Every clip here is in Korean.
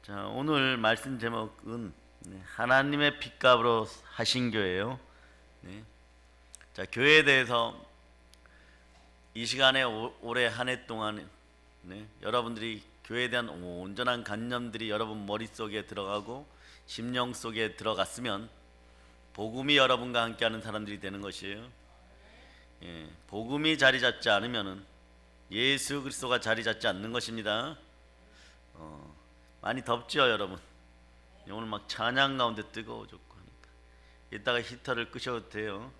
자, 오늘 말씀 제목은 하나님의 핏값으로 하신 교회예요. 네. 자, 교회에 대해서 이 시간에 올해 한 해 동안 여러분들이 교회에 대한 온전한 관념들이 여러분 머릿속에 들어가고 심령 속에 들어갔으면 복음이 여러분과 함께하는 사람들이 되는 것이에요. 복음이 자리 잡지 않으면은 예수 그리스도가 자리 잡지 않는 것입니다. 많이 덥죠, 여러분? 오늘 막 찬양 가운데 뜨거워졌고 하니까 이따가 히터를 끄셔도 돼요.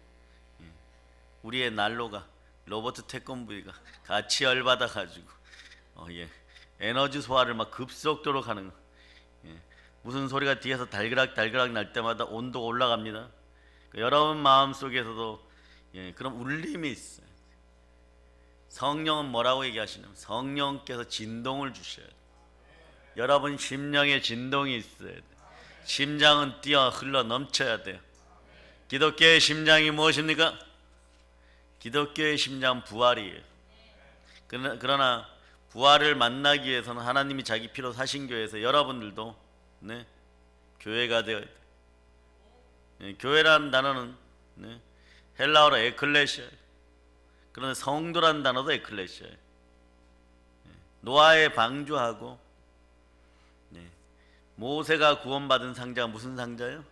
우리의 난로가 로버트 태권브이가 같이 열받아 가지고 에너지 소화를 막 급속도로 하는 거. 무슨 소리가 뒤에서 달그락 날 때마다 온도가 올라갑니다. 여러분 마음 속에서도 그런 울림이 있어요. 성령은 뭐라고 얘기하시냐면 성령께서 진동을 주셔야 돼요. 여러분 심령에 진동이 있어야 돼요. 심장은 뛰어 흘러 넘쳐야 돼요. 기독교의 심장이 무엇입니까? 기독교의 심장 부활이에요. 그러나 부활을 만나기 위해서는 하나님이 자기 피로 사신 교회에서 여러분들도 교회가 되어야 돼요. 교회라는 단어는 헬라어로 에클레시아예요. 그런데 성도라는 단어도 에클레시아예요. 노아에 방주하고 모세가 구원받은 상자가 무슨 상자예요?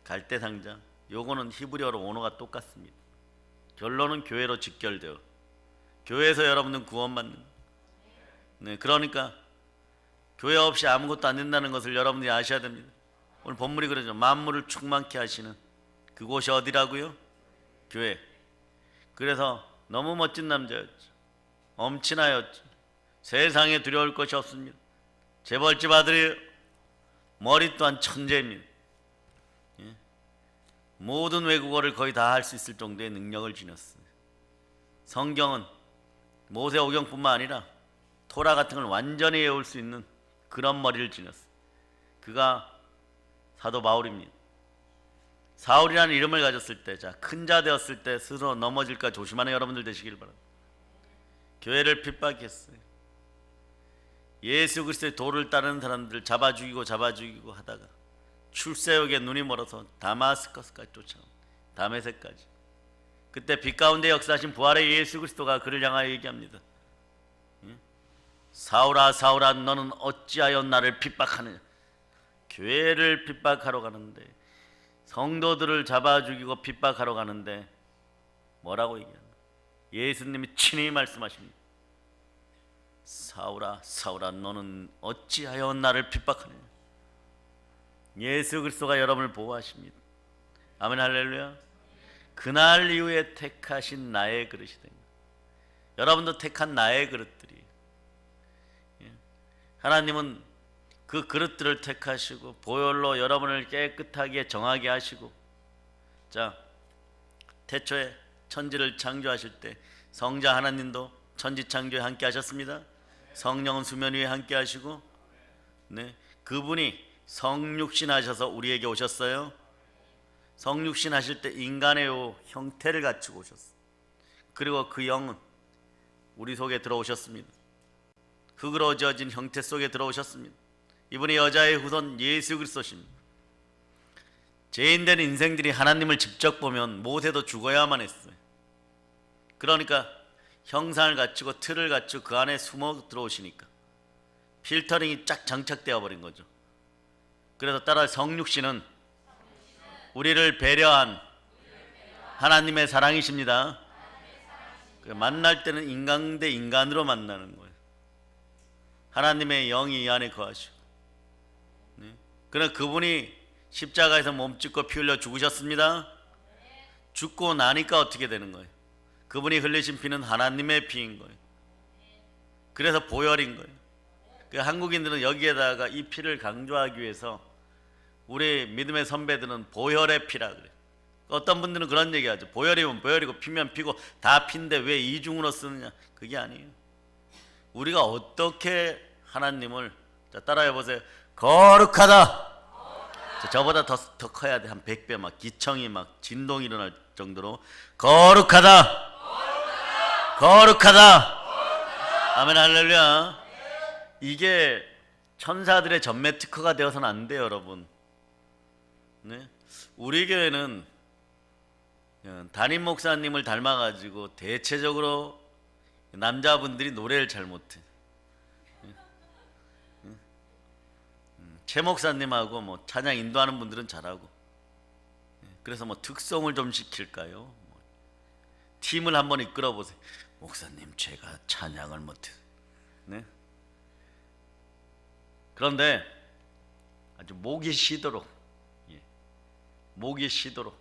갈대 상자. 요거는 히브리어로 언어가 똑같습니다. 결론은 교회로 직결돼요. 교회에서 여러분은 구원받는. 그러니까 교회 없이 아무것도 안 된다는 것을 여러분들이 아셔야 됩니다. 오늘 본문이 그러죠. 만물을 충만케 하시는 그곳이 어디라고요? 교회. 그래서 너무 멋진 남자였죠. 엄친아였죠. 세상에 두려울 것이 없습니다. 재벌집 아들이에요. 머리 또한 천재입니다. 모든 외국어를 거의 다 할 수 있을 정도의 능력을 지녔습니다. 성경은 모세오경뿐만 아니라 토라 같은 걸 완전히 외울 수 있는 그런 머리를 지녔습니다. 그가 사도 바울입니다. 사울이라는 이름을 가졌을 때, 큰 자 되었을 때 스스로 넘어질까 조심하는 여러분들 되시길 바랍니다. 교회를 핍박했어요. 예수 그리스도의 도를 따르는 사람들을 잡아 죽이고 하다가 출세역에 눈이 멀어서 다마스커스까지 쫓아온 다메섹까지. 그때 빛 가운데 역사하신 부활의 예수 그리스도가 그를 향하여 얘기합니다. 사울아 사울아 너는 어찌하여 나를 핍박하느냐. 교회를 핍박하러 가는데, 성도들을 잡아 죽이고 핍박하러 가는데 뭐라고 얘기하냐. 예수님이 친히 말씀하십니다. 사울아 사울아 너는 어찌하여 나를 핍박하느냐. 예수 그리스도가 여러분을 보호하십니다. 아멘 할렐루야. 그날 이후에 택하신 나의 그릇이 된 거예요. 여러분도 택한 나의 그릇들이. 하나님은 그 그릇들을 택하시고 보혈로 여러분을 깨끗하게 정하게 하시고, 태초에 천지를 창조하실 때 성자 하나님도 천지 창조에 함께 하셨습니다. 성령은 수면 위에 함께 하시고, 그분이 성육신 하셔서 우리에게 오셨어요. 성육신 하실 때 인간의 형태를 갖추고 오셨어요. 그리고 그 영은 우리 속에 들어오셨습니다. 흙으로 지어진 형태 속에 들어오셨습니다. 이분이 여자의 후손 예수 그리스도십니다. 죄인된 인생들이 하나님을 직접 보면 모세도 죽어야만 했어요. 그러니까 형상을 갖추고 틀을 갖추고 그 안에 숨어 들어오시니까 필터링이 쫙 장착되어 버린 거죠. 그래서 따라 성육신은 우리를 배려한 하나님의 사랑이십니다. 만날 때는 인간 대 인간으로 만나는 거예요. 하나님의 영이 이 안에 거하시고. 그러나 그분이 십자가에서 몸짓고 피 흘려 죽으셨습니다. 죽고 나니까 어떻게 되는 거예요? 그분이 흘리신 피는 하나님의 피인 거예요. 그래서 보혈인 거예요. 한국인들은 여기에다가 이 피를 강조하기 위해서 우리 믿음의 선배들은 보혈의 피라 그래요. 어떤 분들은 그런 얘기하죠. 보혈이면 보혈이고 피면 피고 다 피인데 왜 이중으로 쓰느냐. 그게 아니에요. 우리가 어떻게 하나님을, 따라해 보세요. 거룩하다. 저보다 더 커야 돼. 한 100배 막 기청이 막 진동이 일어날 정도로 거룩하다. 거룩하다. 아멘 할렐루야. 이게 천사들의 전매 특허가 되어서는 안 돼요, 여러분. 네? 우리 교회는 담임 목사님을 닮아가지고 대체적으로 남자분들이 노래를 잘 못해. 최 목사님하고 뭐 찬양 인도하는 분들은 잘하고. 그래서 뭐 특송을 좀 시킬까요? 팀을 한번 이끌어 보세요. 목사님, 제가 찬양을 못해. 네? 그런데 아주 목이 쉬도록, 목이 쉬도록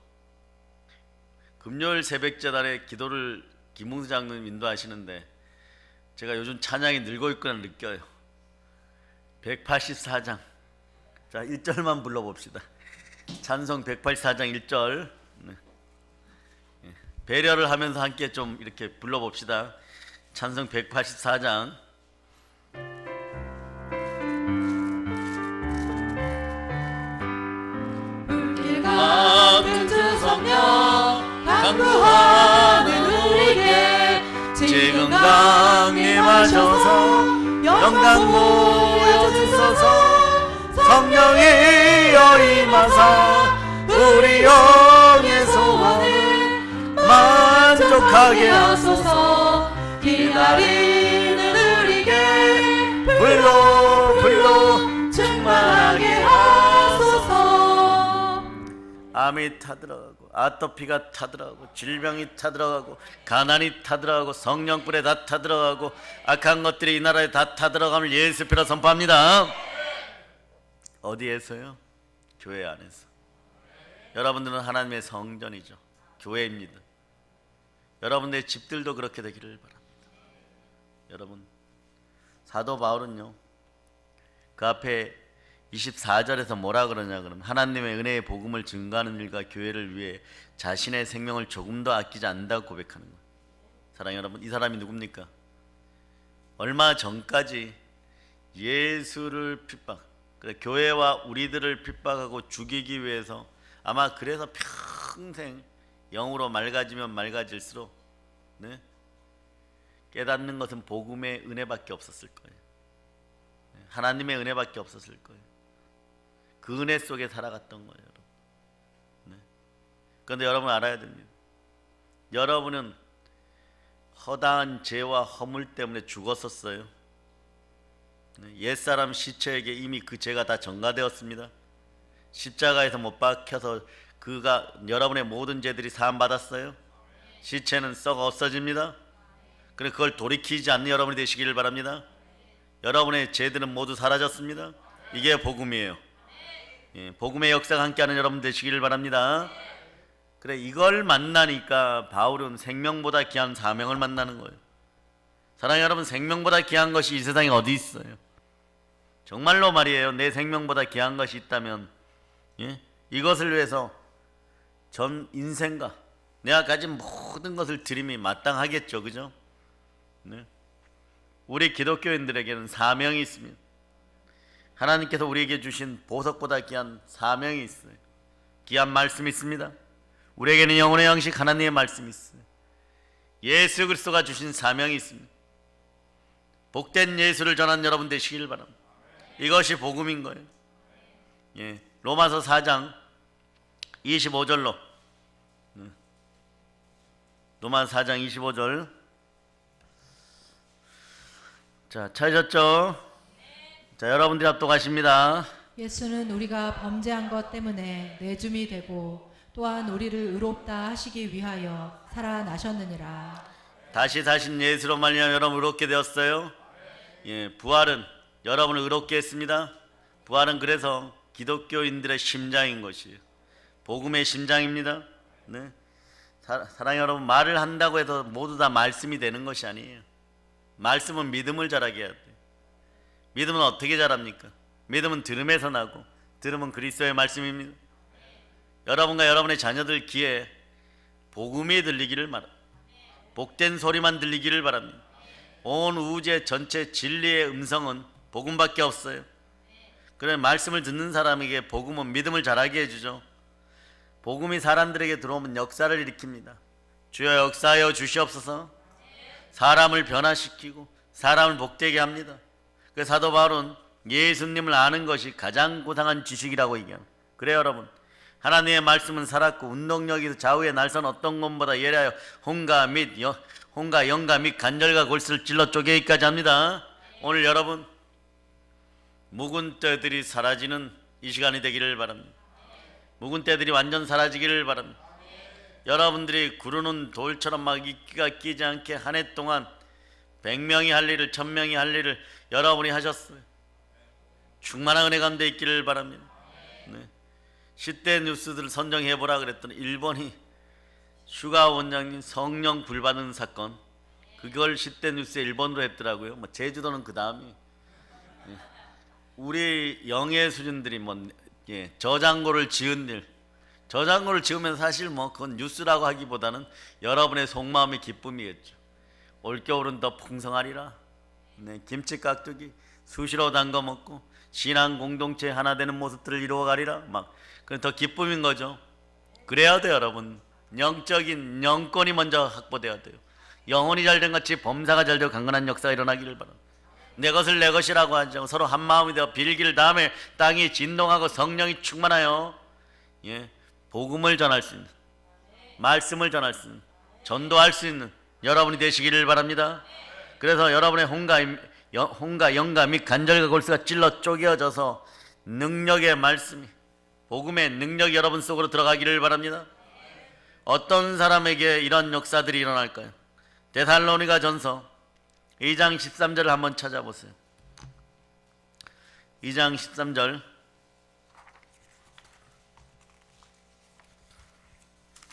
금요일 새벽 재단에 기도를 김웅수 장로님 인도하시는데 제가 요즘 찬양이 늘고 있구나 느껴요. 184장, 자 1절만 불러봅시다. 찬송 184장 1절. 네. 배려를 하면서 함께 좀 이렇게 불러봅시다. 찬송 184장. 불길 같은 주 성령 강구하는 우리에게 지금 강림하셔서 영광 보여주소서. 성령이여 임하사 우리 영의 소원을 만족하게 하소서. 기다리는 우리에게 불로 충만하게 하소서. 암이 타들어가고 아토피가 타들어가고 질병이 타들어가고 가난이 타들어가고 성령불에 다 타들어가고 악한 것들이 이 나라에 다 타들어감을 예수 피로 선포합니다. 어디에서요? 교회 안에서. 여러분들은 하나님의 성전이죠. 교회입니다. 여러분들의 집들도 그렇게 되기를 바랍니다. 여러분, 사도 바울은요, 그 앞에 24절에서 뭐라 그러냐 그러면 하나님의 은혜의 복음을 증거하는 일과 교회를 위해 자신의 생명을 조금도 아끼지 않는다고 고백하는 거예요. 사랑하는 여러분, 이 사람이 누굽니까? 얼마 전까지 예수를 핍박, 그래 교회와 우리들을 핍박하고 죽이기 위해서 아마 그래서 평생 영으로 맑아지면 맑아질수록 네? 깨닫는 것은 복음의 은혜밖에 없었을 거예요. 하나님의 은혜밖에 없었을 거예요. 그 은혜 속에 살아갔던 거예요, 여러분. 네. 그런데 여러분 알아야 됩니다. 여러분은 허다한 죄와 허물 때문에 죽었었어요. 네. 옛사람 시체에게 이미 그 죄가 다 전가되었습니다. 십자가에서 못 박혀서 그가 여러분의 모든 죄들이 사함 받았어요. 시체는 썩어 없어집니다. 그래 그걸 돌이키지 않는 여러분이 되시기를 바랍니다. 여러분의 죄들은 모두 사라졌습니다. 이게 복음이에요. 예, 복음의 역사가 함께하는 여러분 되시기를 바랍니다. 그래 이걸 만나니까 바울은 생명보다 귀한 사명을 만나는 거예요. 사랑하는 여러분, 생명보다 귀한 것이 이 세상에 어디 있어요? 정말로 말이에요. 내 생명보다 귀한 것이 있다면 이것을 위해서 전 인생과 내가 가진 모든 것을 드림이 마땅하겠죠. 그죠? 네. 우리 기독교인들에게는 사명이 있습니다. 하나님께서 우리에게 주신 보석보다 귀한 사명이 있어요. 귀한 말씀이 있습니다. 우리에게는 영혼의 양식 하나님의 말씀이 있어요. 예수 그리스도가 주신 사명이 있습니다. 복된 예수를 전한 여러분 되시길 바랍니다. 이것이 복음인 거예요. 예, 로마서 4장 25절로 로마서 4장 25절. 자, 찾으셨죠? 자, 여러분들이 합독하십니다. 예수는 우리가 범죄한 것 때문에 내줌이 되고 또한 우리를 의롭다 하시기 위하여 살아나셨느니라. 다시 사신 예수로 말미암아 여러분 의롭게 되었어요. 예, 부활은 여러분을 의롭게 했습니다. 부활은 그래서 기독교인들의 심장인 것이에요. 복음의 심장입니다. 네. 사랑하는 여러분, 말을 한다고 해서 모두 다 말씀이 되는 것이 아니에요. 말씀은 믿음을 자라게 해야 돼요. 믿음은 어떻게 자랍니까? 믿음은 들음에서 나고 들음은 그리스도의 말씀입니다. 여러분과 여러분의 자녀들 귀에 복음이 들리기를 바랍니다. 복된 소리만 들리기를 바랍니다. 온 우주의 전체 진리의 음성은 복음밖에 없어요. 그래 말씀을 듣는 사람에게 복음은 믿음을 자라게 해주죠. 복음이 사람들에게 들어오면 역사를 일으킵니다. 주여 역사하여 주시옵소서. 사람을 변화시키고 사람을 복되게 합니다. 그 사도 바울은 예수님을 아는 것이 가장 고상한 지식이라고 얘기합니다. 그래요 여러분, 하나님의 말씀은 살았고 운동력이 좌우의 날선 어떤 것보다 예리하여 홍가 영가 및 관절과 골수를 찔러 쪼개기까지 합니다. 오늘 여러분 묵은 때들이 사라지는 이 시간이 되기를 바랍니다. 묵은 때들이 완전 사라지기를 바랍니다. 여러분들이 구르는 돌처럼 막 이끼가 끼지 않게 한 해 동안 100명이 할 일을 1000명이 할 일을 여러분이 하셨어요. 충만한 은혜 가운데 있기를 바랍니다. 네. 10대 뉴스들을 선정해보라 그랬더니 1번이 슈가 원장님 성령 불받은 사건, 그걸 10대 뉴스에 1번으로 했더라고요. 뭐 제주도는 그 다음이. 우리 영의 수준들이 저장고를 지은 일, 저장고를 지으면 사실 그건 뉴스라고 하기보다는 여러분의 속마음의 기쁨이겠죠. 올겨울은 더 풍성하리라. 네, 김치 깍두기 수시로 담궈 먹고 신앙 공동체 하나 되는 모습들을 이루어가리라. 그건 더 기쁨인 거죠. 그래야 돼요 여러분. 영적인 영권이 먼저 확보돼야 돼요. 영혼이 잘된 같이 범사가 잘되고 강건한 역사가 일어나기를 바랍니다. 내 것을 내 것이라고 하지 않고 서로 한 마음이 되어 빌기를 다음에 땅이 진동하고 성령이 충만하여 복음을 전할 수 있는, 말씀을 전할 수 있는, 전도할 수 있는 여러분이 되시기를 바랍니다. 그래서 여러분의 홍가 영가 및 관절과 골수가 찔러 쪼개어져서 능력의 말씀이, 복음의 능력이 여러분 속으로 들어가기를 바랍니다. 어떤 사람에게 이런 역사들이 일어날까요? 데살로니가 전서 2장 13절을 한번 찾아보세요. 2장 13절.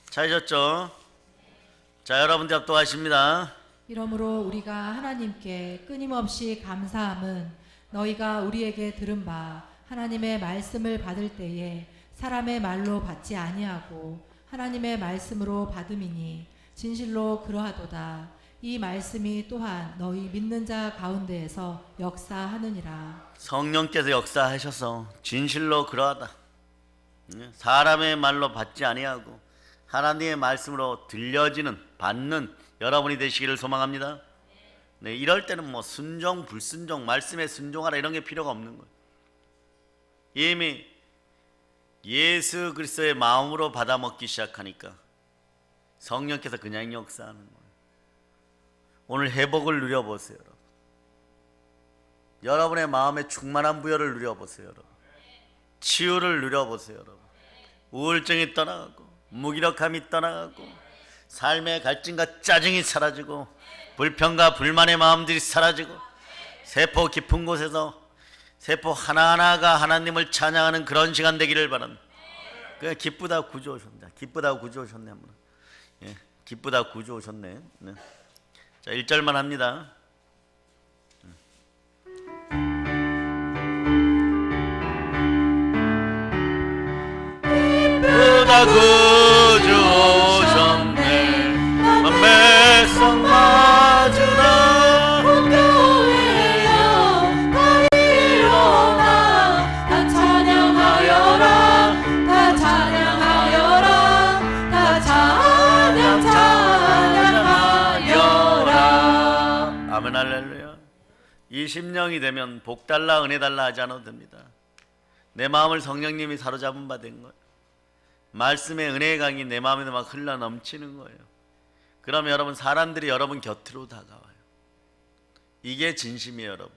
찾으셨죠? 자, 여러분들 합독하십니다. 이러므로 우리가 하나님께 끊임없이 감사함은 너희가 우리에게 들은 바 하나님의 말씀을 받을 때에 사람의 말로 받지 아니하고 하나님의 말씀으로 받음이니 진실로 그러하도다. 이 말씀이 또한 너희 믿는 자 가운데에서 역사하느니라. 성령께서 역사하셔서 진실로 그러하다. 사람의 말로 받지 아니하고 하나님의 말씀으로 들려지는, 받는 여러분이 되시기를 소망합니다. 네, 이럴 때는 순종 불순종, 말씀에 순종하라 이런 게 필요가 없는 거예요. 이미 예수 그리스도의 마음으로 받아 먹기 시작하니까 성령께서 그냥 역사하는 거예요. 오늘 회복을 누려보세요. 여러분. 여러분의 마음에 충만한 부여를 누려보세요. 여러분. 치유를 누려보세요. 여러분. 우울증이 떠나가고 무기력함이 떠나가고 삶의 갈증과 짜증이 사라지고 불평과 불만의 마음들이 사라지고 세포 깊은 곳에서 세포 하나하나가 하나님을 찬양하는 그런 시간 되기를 바랍니다. 그냥 기쁘다 구주 오셨네. 기쁘다 구주 오셨네. 기쁘다 구주 오셨네. 네. 자, 1절만 합니다. 기쁘다 구주 오셨네. 백성 맞으라. 교회여 다 일어나 다 찬양하여라. 다 찬양하여라. 다 찬양하여라. 아멘 할렐루야. 이 심령이 되면 복 달라 은혜 달라 하지 않아도 됩니다. 내 마음을 성령님이 사로잡은 바 된 거예요. 말씀의 은혜의 강이 내 마음에 막 흘러 넘치는 거예요. 그러면 여러분 사람들이 여러분 곁으로 다가와요. 이게 진심이에요. 여러분.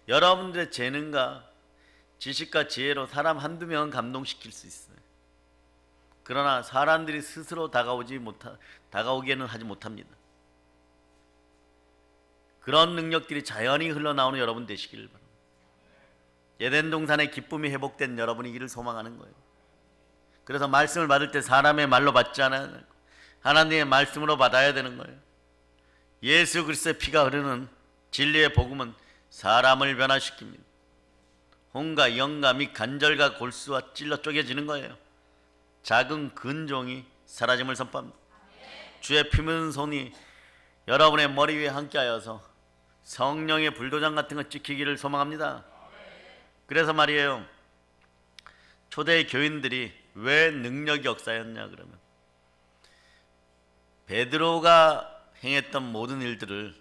여러분들의 재능과 지식과 지혜로 사람 한두 명은 감동시킬 수 있어요. 그러나 사람들이 스스로 다가오기에는 하지 못합니다. 그런 능력들이 자연히 흘러나오는 여러분 되시기를 바랍니다. 에덴 동산의 기쁨이 회복된 여러분이기를 소망하는 거예요. 그래서 말씀을 받을 때 사람의 말로 받지 않아야 되고 하나님의 말씀으로 받아야 되는 거예요. 예수 그리스도의 피가 흐르는 진리의 복음은 사람을 변화시킵니다. 혼과 영과 및 관절과 골수와 찔러 쪼개지는 거예요. 작은 근종이 사라짐을 선포합니다. 주의 피 묻은 손이 여러분의 머리 위에 함께하여서 성령의 불도장 같은 거 찍히기를 소망합니다. 그래서 말이에요. 초대 교인들이 왜 능력이 역사였냐 그러면 베드로가 행했던 모든 일들을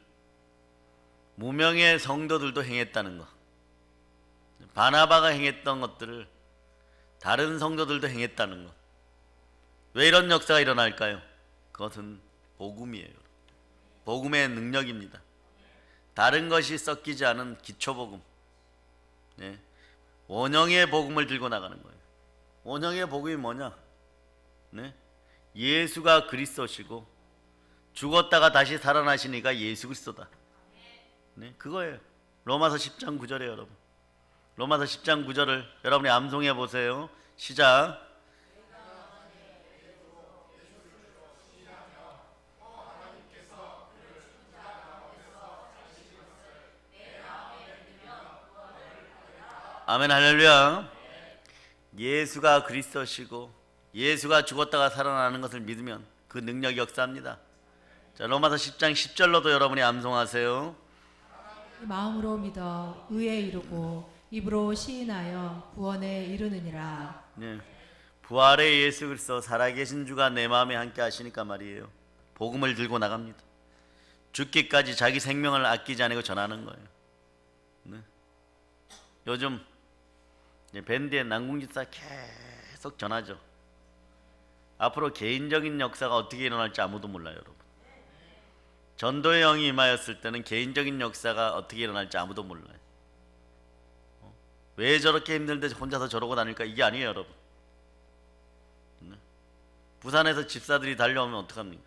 무명의 성도들도 행했다는 거. 바나바가 행했던 것들을 다른 성도들도 행했다는 것. 왜 이런 역사가 일어날까요? 그것은 복음이에요. 복음의 능력입니다. 다른 것이 섞이지 않은 기초복음, 네. 원형의 복음을 들고 나가는 거예요. 원형의 복음이 뭐냐? 네. 예수가 그리스도시고 죽었다가 다시 살아나시니까 예수 그리스도다. 네. 그거예요. 로마서 10장 9절에 여러분. 로마서 10장 9절을 여러분이 암송해 보세요. 시작. 아멘 할렐루야. 예수가 그리스도시고 예수가 죽었다가 살아나는 것을 믿으면 그 능력이 역사합니다. 자, 로마서 10장 10절로도 여러분이 암송하세요. 마음으로 믿어 의에 이르고 입으로 시인하여 구원에 이르느니라. 네. 부활의 예수 그리스도 살아계신 주가 내 마음에 함께 하시니까 말이에요. 복음을 들고 나갑니다. 죽기까지 자기 생명을 아끼지 않고 전하는 거예요. 네. 요즘 밴드의 난궁집사 계속 전하죠. 앞으로 개인적인 역사가 어떻게 일어날지 아무도 몰라요, 여러분. 전도의 영이 임하였을 때는 개인적인 역사가 어떻게 일어날지 아무도 몰라요. 왜 저렇게 힘든데 혼자서 저러고 다닐까? 이게 아니에요, 여러분. 부산에서 집사들이 달려오면 어떡합니까?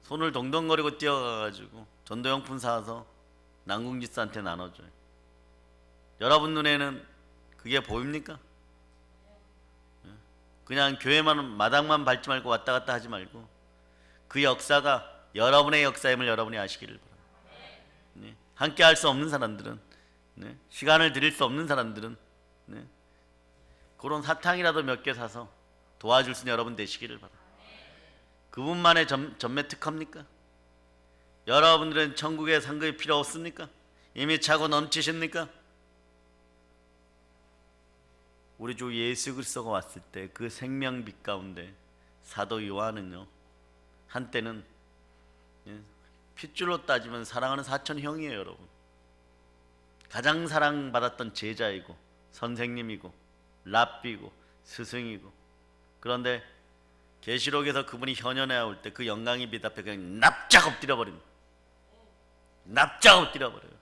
손을 동동거리고 뛰어가가지고 전도용품 사서 난궁집사한테 나눠줘요. 여러분 눈에는 그게 보입니까? 그냥 교회만 마당만 밟지 말고 왔다 갔다 하지 말고 그 역사가 여러분의 역사임을 여러분이 아시기를 바랍니다. 네. 함께 할 수 없는 사람들은, 네. 시간을 드릴 수 없는 사람들은, 네. 그런 사탕이라도 몇 개 사서 도와줄 수 있는 여러분 되시기를 바랍니다. 그분만의 전매 특허입니까? 여러분들은 천국의 상급이 필요 없습니까? 이미 차고 넘치십니까? 우리 주 예수 그리스도가 왔을 때 그 생명빛 가운데 사도 요한은요, 한때는 핏줄로 따지면 사랑하는 사촌 형이에요, 여러분. 가장 사랑받았던 제자이고 선생님이고 랍비고 스승이고. 그런데 계시록에서 그분이 현현에 올 때 그 영광의 빛 앞에 그냥 납작 엎드려 버립니다. 납작 엎드려 버려요.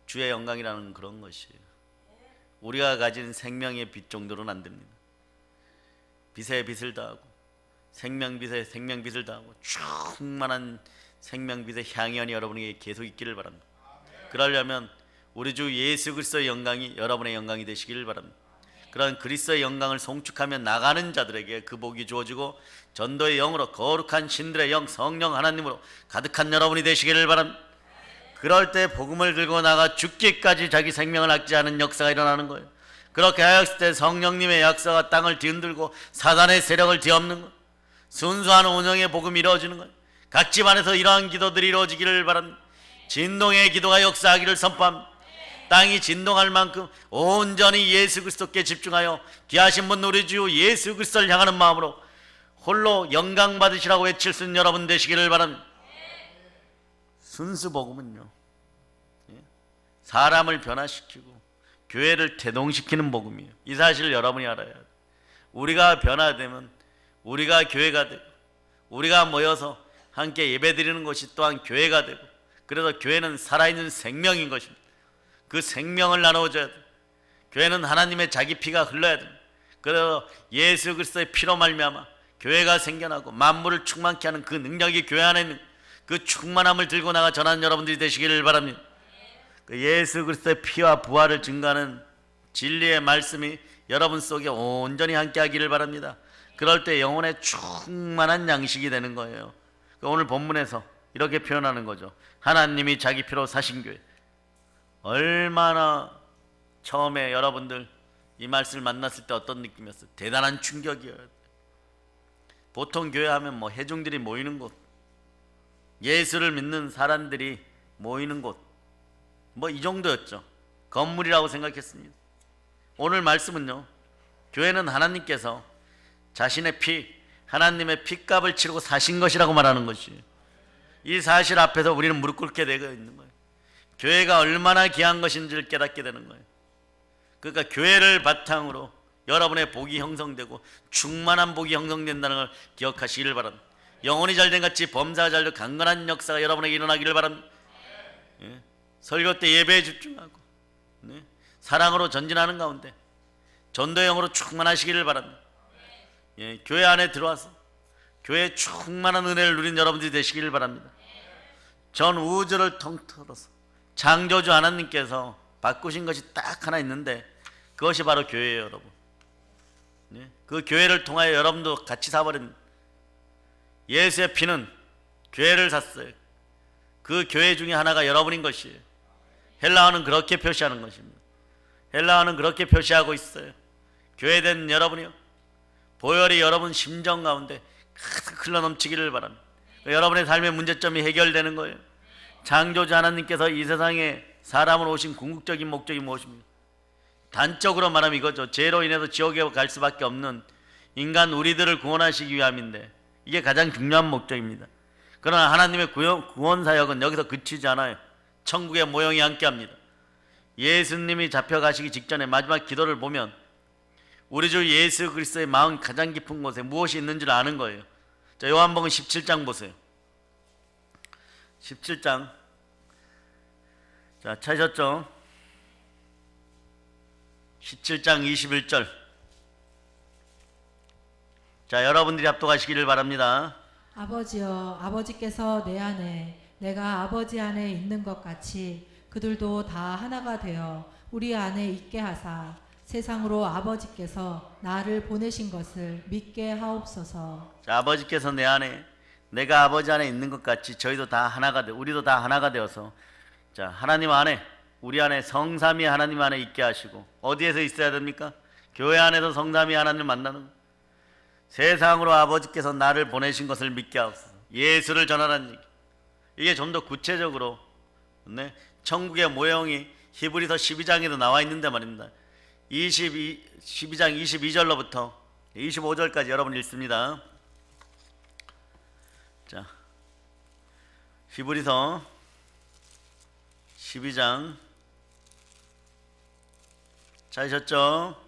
주의 영광이라는 그런 것이에요. 우리가 가진 생명의 빛 정도로는 안 됩니다. 빛에 빛을 더하고 생명빛에 생명빛을 더하고 충만한 생명빛의 향연이 여러분에게 계속 있기를 바랍니다. 그러려면 우리 주 예수 그리스도의 영광이 여러분의 영광이 되시기를 바랍니다. 그런 그리스도의 영광을 송축하며 나가는 자들에게 그 복이 주어지고 전도의 영으로 거룩한 신들의 영 성령 하나님으로 가득한 여러분이 되시기를 바랍니다. 그럴 때 복음을 들고 나가 죽기까지 자기 생명을 아끼지 않은 역사가 일어나는 거예요. 그렇게 하였을 때 성령님의 약사가 땅을 뒤흔들고 사단의 세력을 뒤엎는 거예요. 순수한 온영의 복음이 이루어지는 거예요. 각 집안에서 이러한 기도들이 이루어지기를 바랍니다. 진동의 기도가 역사하기를 선포합니다. 땅이 진동할 만큼 온전히 예수 그리스도께 집중하여 귀하신 분 우리 주 예수 그리스도를 향하는 마음으로 홀로 영광 받으시라고 외칠 수 있는 여러분 되시기를 바랍니다. 순수 복음은요, 사람을 변화시키고 교회를 태동시키는 복음이에요. 이 사실을 여러분이 알아야 돼요. 우리가 변화되면 우리가 교회가 되고 우리가 모여서 함께 예배드리는 것이 또한 교회가 되고, 그래서 교회는 살아있는 생명인 것입니다. 그 생명을 나눠줘야 돼요. 교회는 하나님의 자기 피가 흘러야 됩니다. 그래서 예수 그리스도의 피로 말미암아 교회가 생겨나고 만물을 충만케 하는 그 능력이 교회 안에 있는 그 충만함을 들고 나가 전하는 여러분들이 되시기를 바랍니다. 그 예수 그리스도의 피와 부활을 증거하는 진리의 말씀이 여러분 속에 온전히 함께하기를 바랍니다. 그럴 때 영혼의 충만한 양식이 되는 거예요. 오늘 본문에서 이렇게 표현하는 거죠. 하나님이 자기 피로 사신 교회. 얼마나 처음에 여러분들 이 말씀을 만났을 때 어떤 느낌이었어요? 대단한 충격이에요. 보통 교회 하면 뭐 회중들이 모이는 곳, 예수를 믿는 사람들이 모이는 곳, 뭐 이 정도였죠. 건물이라고 생각했습니다. 오늘 말씀은요, 교회는 하나님께서 자신의 피, 하나님의 핏값을 치르고 사신 것이라고 말하는 것이에요. 이 사실 앞에서 우리는 무릎 꿇게 되어 있는 거예요. 교회가 얼마나 귀한 것인지를 깨닫게 되는 거예요. 그러니까 교회를 바탕으로 여러분의 복이 형성되고 충만한 복이 형성된다는 걸 기억하시기를 바랍니다. 영혼이 잘된 같이 범사가 잘되고 강건한 역사가 여러분에게 일어나기를 바랍니다. 예. 설교 때 예배에 집중하고 사랑으로 전진하는 가운데 전도의 영으로 충만하시기를 바랍니다. 예. 교회 안에 들어와서 교회에 충만한 은혜를 누린 여러분들이 되시기를 바랍니다. 전 우주를 통틀어서 창조주 하나님께서 바꾸신 것이 딱 하나 있는데 그것이 바로 교회예요, 여러분. 그 교회를 통하여 여러분도 같이 사버린 예수의 피는 교회를 샀어요. 그 교회 중에 하나가 여러분인 것이에요. 헬라어는 그렇게 표시하는 것입니다. 헬라어는 그렇게 표시하고 있어요. 교회된 여러분이요, 보혈이 여러분 심정 가운데 가득 흘러넘치기를 바랍니다. 여러분의 삶의 문제점이 해결되는 거예요. 창조주 하나님께서 이 세상에 사람으로 오신 궁극적인 목적이 무엇입니까? 단적으로 말하면 이거죠. 죄로 인해서 지옥에 갈 수밖에 없는 인간 우리들을 구원하시기 위함인데 이게 가장 중요한 목적입니다. 그러나 하나님의 구원 사역은 여기서 그치지 않아요. 천국의 모형이 함께합니다. 예수님이 잡혀가시기 직전에 마지막 기도를 보면 우리 주 예수 그리스도의 마음 가장 깊은 곳에 무엇이 있는 줄 아는 거예요. 자, 요한복음 17장 보세요. 17장. 자, 찾으셨죠? 17장 21절. 자, 여러분들이 합독하시기를 바랍니다. 아버지여, 아버지께서 내 안에 내가 아버지 안에 있는 것 같이 그들도 다 하나가 되어 우리 안에 있게 하사 세상으로 아버지께서 나를 보내신 것을 믿게 하옵소서. 자, 아버지께서 내 안에 내가 아버지 안에 있는 것 같이 저희도 다 하나가 돼, 우리도 다 하나가 되어서 자, 하나님 안에, 우리 안에 성삼위 하나님 안에 있게 하시고 어디에서 있어야 됩니까? 교회 안에서 성삼위 하나님을 만나는, 세상으로 아버지께서 나를 보내신 것을 믿게 하옵소서. 예수를 전하라는 얘기. 이게 좀 더 구체적으로 천국의 모형이 히브리서 12장에도 나와 있는데 말입니다. 12장 22절로부터 25절까지 여러분 읽습니다. 자, 히브리서 12장 찾으셨죠?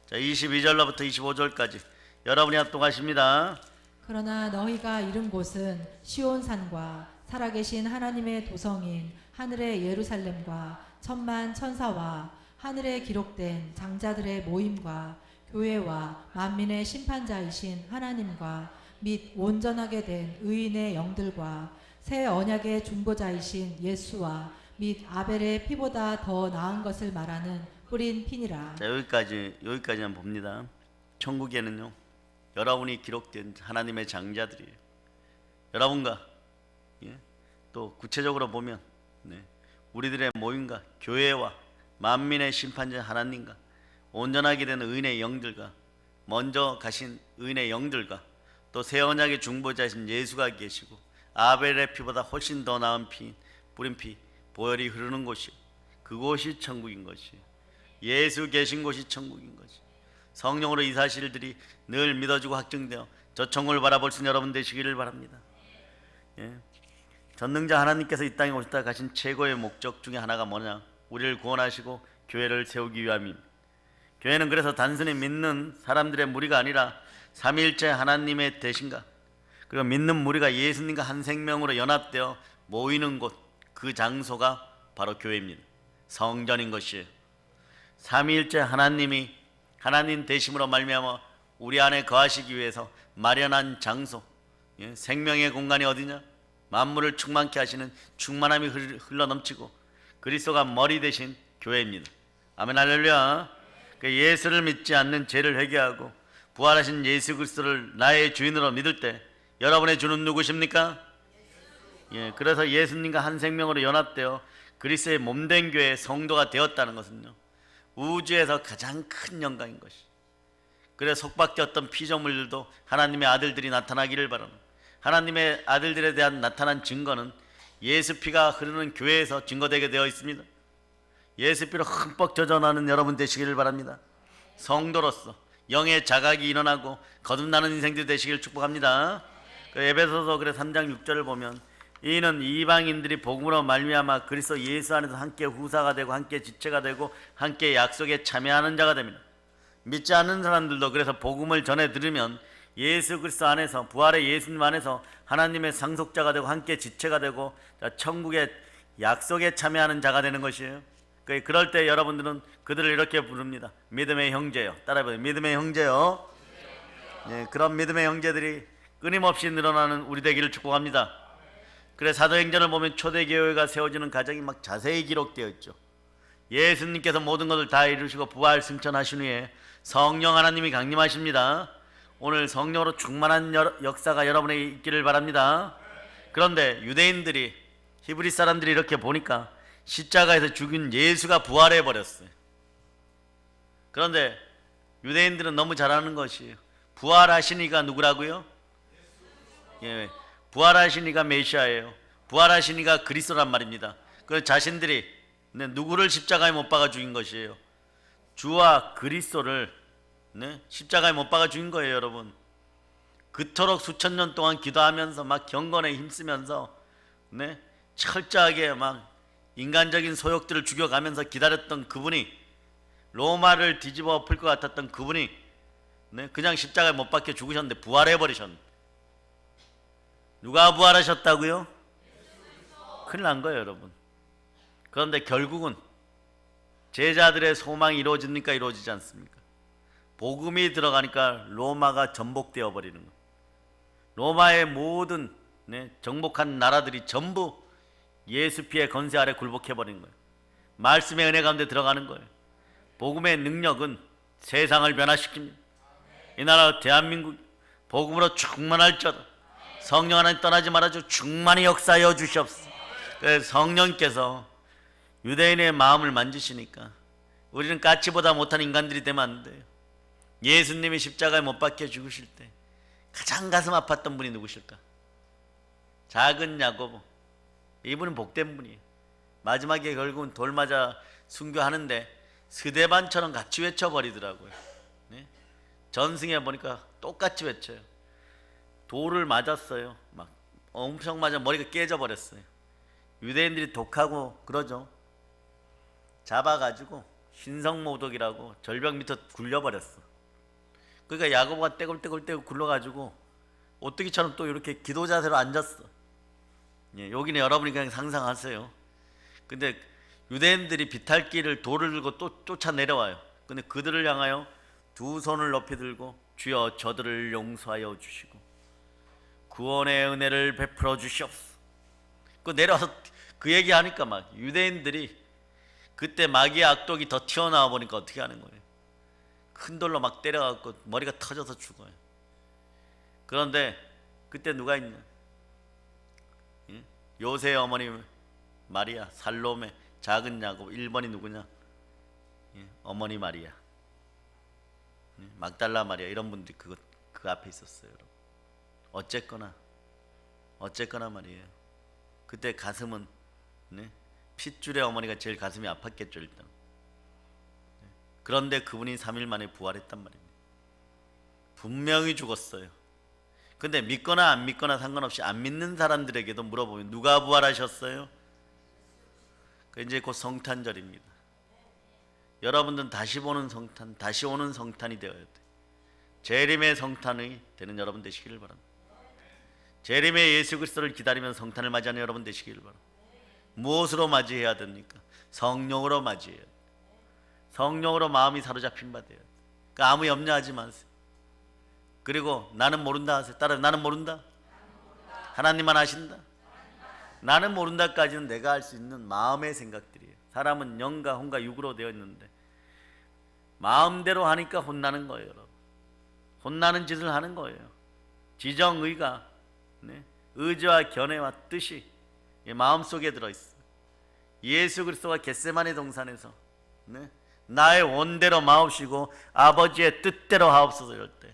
자, 22절로부터 25절까지 여러분이 합독하십니다. 그러나 너희가 이른 곳은 시온산과 살아계신 하나님의 도성인 하늘의 예루살렘과 천만 천사와 하늘에 기록된 장자들의 모임과 교회와 만민의 심판자이신 하나님과 및 온전하게 된 의인의 영들과 새 언약의 중보자이신 예수와 및 아벨의 피보다 더 나은 것을 말하는 뿌린 피니라. 자, 여기까지만 봅니다. 천국에는요, 여러분이 기록된 하나님의 장자들이에요. 여러분과 또 구체적으로 보면 우리들의 모임과 교회와 만민의 심판자 하나님과 온전하게 된 의인의 영들과 먼저 가신 의인의 영들과 또 새 언약의 중보자이신 예수가 계시고 아벨의 피보다 훨씬 더 나은 피, 뿌린 피, 보혈이 흐르는 곳이요, 그곳이 천국인 것이에요. 예수 계신 곳이 천국인 것이. 성령으로 이 사실들이 늘 믿어지고 확증되어 저 천국을 바라볼 수 있는 여러분 되시기를 바랍니다. 예. 전능자 하나님께서 이 땅에 오셨다 가신 최고의 목적 중에 하나가 뭐냐? 우리를 구원하시고 교회를 세우기 위함입니다. 교회는 그래서 단순히 믿는 사람들의 무리가 아니라 삼위일체 하나님의 대신과 그리고 믿는 무리가 예수님과 한 생명으로 연합되어 모이는 곳, 그 장소가 바로 교회입니다. 성전인 것이에요. 삼위일체 하나님이 하나님 되심으로 말미암아 우리 안에 거하시기 위해서 마련한 장소, 생명의 공간이 어디냐? 만물을 충만케 하시는 충만함이 흘러넘치고 그리스도가 머리 되신 교회입니다. 아멘, 할렐루야. 예수를 믿지 않는 죄를 회개하고 부활하신 예수 그리스도를 나의 주인으로 믿을 때 여러분의 주는 누구십니까? 그래서 예수님과 한 생명으로 연합되어 그리스도의 몸된 교회의 성도가 되었다는 것은요, 우주에서 가장 큰 영광인 것이. 그래서 속박되었던 피조물들도 하나님의 아들들이 나타나기를 바랍니다. 하나님의 아들들에 대한 나타난 증거는 예수 피가 흐르는 교회에서 증거되게 되어 있습니다. 예수 피로 흠뻑 젖어나는 여러분 되시기를 바랍니다. 성도로서 영의 자각이 일어나고 거듭나는 인생들 되시기를 축복합니다. 에베소서 3장 6절을 보면 이는 이방인들이 복음으로 말미암아 그리스도 예수 안에서 함께 후사가 되고 함께 지체가 되고 함께 약속에 참여하는 자가 됩니다. 믿지 않는 사람들도 그래서 복음을 전해 들으면 예수 그리스도 안에서 부활의 예수님 안에서 하나님의 상속자가 되고 함께 지체가 되고 천국의 약속에 참여하는 자가 되는 것이에요. 그럴 때 여러분들은 그들을 이렇게 부릅니다. 믿음의 형제요. 따라해보세요. 믿음의 형제요. 네, 그런 믿음의 형제들이 끊임없이 늘어나는 우리 되기를 축복합니다. 그래 사도행전을 보면 초대교회가 세워지는 과정이 막 자세히 기록되어 있죠. 예수님께서 모든 것을 다 이루시고 부활 승천하신 후에 성령 하나님이 강림하십니다. 오늘 성령으로 충만한 역사가 여러분에게 있기를 바랍니다. 그런데 유대인들이 히브리 사람들이 이렇게 보니까 십자가에서 죽인 예수가 부활해 버렸어요. 그런데 유대인들은 너무 잘 아는 것이에요. 부활하시니가 누구라고요? 예, 부활하시니가 메시아예요. 부활하시니가 그리스도란 말입니다. 그 자신들이 누구를 십자가에 못 박아 죽인 것이에요? 주와 그리스도를 십자가에 못 박아 죽인 거예요, 여러분. 그토록 수천 년 동안 기도하면서 막 경건에 힘쓰면서 철저하게 막 인간적인 소욕들을 죽여가면서 기다렸던 그분이, 로마를 뒤집어 엎을 것 같았던 그분이 그냥 십자가에 못 박혀 죽으셨는데 부활해 버리셨네. 누가 부활하셨다고요? 큰일 난 거예요, 여러분. 그런데 결국은 제자들의 소망이 이루어집니까? 이루어지지 않습니까? 복음이 들어가니까 로마가 전복되어 버리는 거예요. 로마의 모든 정복한 나라들이 전부 예수 피의 건세 아래 굴복해 버린 거예요. 말씀의 은혜 가운데 들어가는 거예요. 복음의 능력은 세상을 변화시킵니다. 이 나라 대한민국 복음으로 충만할지어다. 성령 하나님 떠나지 말아주 충만히 역사하여 주시옵소서. 성령께서 유대인의 마음을 만지시니까 우리는 까치보다 못한 인간들이 되면 안 돼요. 예수님이 십자가에 못 박혀 죽으실 때 가장 가슴 아팠던 분이 누구실까? 작은 야고보. 이분은 복된 분이에요. 마지막에 결국은 돌 맞아 순교하는데 스데반처럼 같이 외쳐버리더라고요. 전승에 보니까 똑같이 외쳐요. 돌을 맞았어요. 막 엄청 맞아 머리가 깨져버렸어요. 유대인들이 독하고 그러죠. 잡아가지고 신성모독이라고 절벽 밑에 굴려버렸어. 그러니까 야고보가 떼굴떼굴 굴러가지고 오뚜기처럼 또 이렇게 기도 자세로 앉았어. 여기는 여러분이 그냥 상상하세요. 근데 유대인들이 비탈길을 돌을 들고 또 쫓아 내려와요. 근데 그들을 향하여 두 손을 높이 들고 주여 저들을 용서하여 주시고 구원의 은혜를 베풀어 주시옵소서. 그 내려와서 그 얘기하니까 막 유대인들이 그때 마귀의 악독이 더 튀어나와 보니까 어떻게 하는 거예요? 큰 돌로 막 때려갖고 머리가 터져서 죽어요. 그런데 그때 누가 있냐? 요새의 어머니 마리아, 살로메, 작은 야곱, 1번이 누구냐? 어머니 마리아, 막달라 마리아, 이런 분들이 그 앞에 있었어요. 여러분. 어쨌거나 말이에요. 그때 가슴은 핏줄의 어머니가 제일 가슴이 아팠겠죠, 일단. 그런데 그분이 3일 만에 부활했단 말입니다. 분명히 죽었어요. 근데 믿거나 안 믿거나 상관없이 안 믿는 사람들에게도 물어보면 누가 부활하셨어요? 이제 곧 성탄절입니다. 여러분들은 다시 보는 성탄, 다시 오는 성탄이 되어야 돼. 재림의 성탄이 되는 여러분 되시기를 바랍니다. 재림의 예수 그리스도를 기다리면 성탄을 맞이하는 여러분 되시기를 바랍니다. 무엇으로 맞이해야 됩니까? 성령으로 맞이해야 돼. 성령으로 마음이 사로잡힌 바 돼야 돼. 그러니까 아무 염려하지 마세요. 그리고 나는 모른다 하세요. 따라 나는 모른다. 하나님만 아신다. 나는 모른다까지는 내가 할 수 있는 마음의 생각들이에요. 사람은 영과 혼과 육으로 되어 있는데 마음대로 하니까 혼나는 거예요, 여러분. 혼나는 짓을 하는 거예요. 지정의가 의지와 견해와 뜻이 마음속에 들어있어요. 예수 그리스도가 겟세마네 동산에서 나의 원대로 마옵시고 아버지의 뜻대로 하옵소서 이럴 때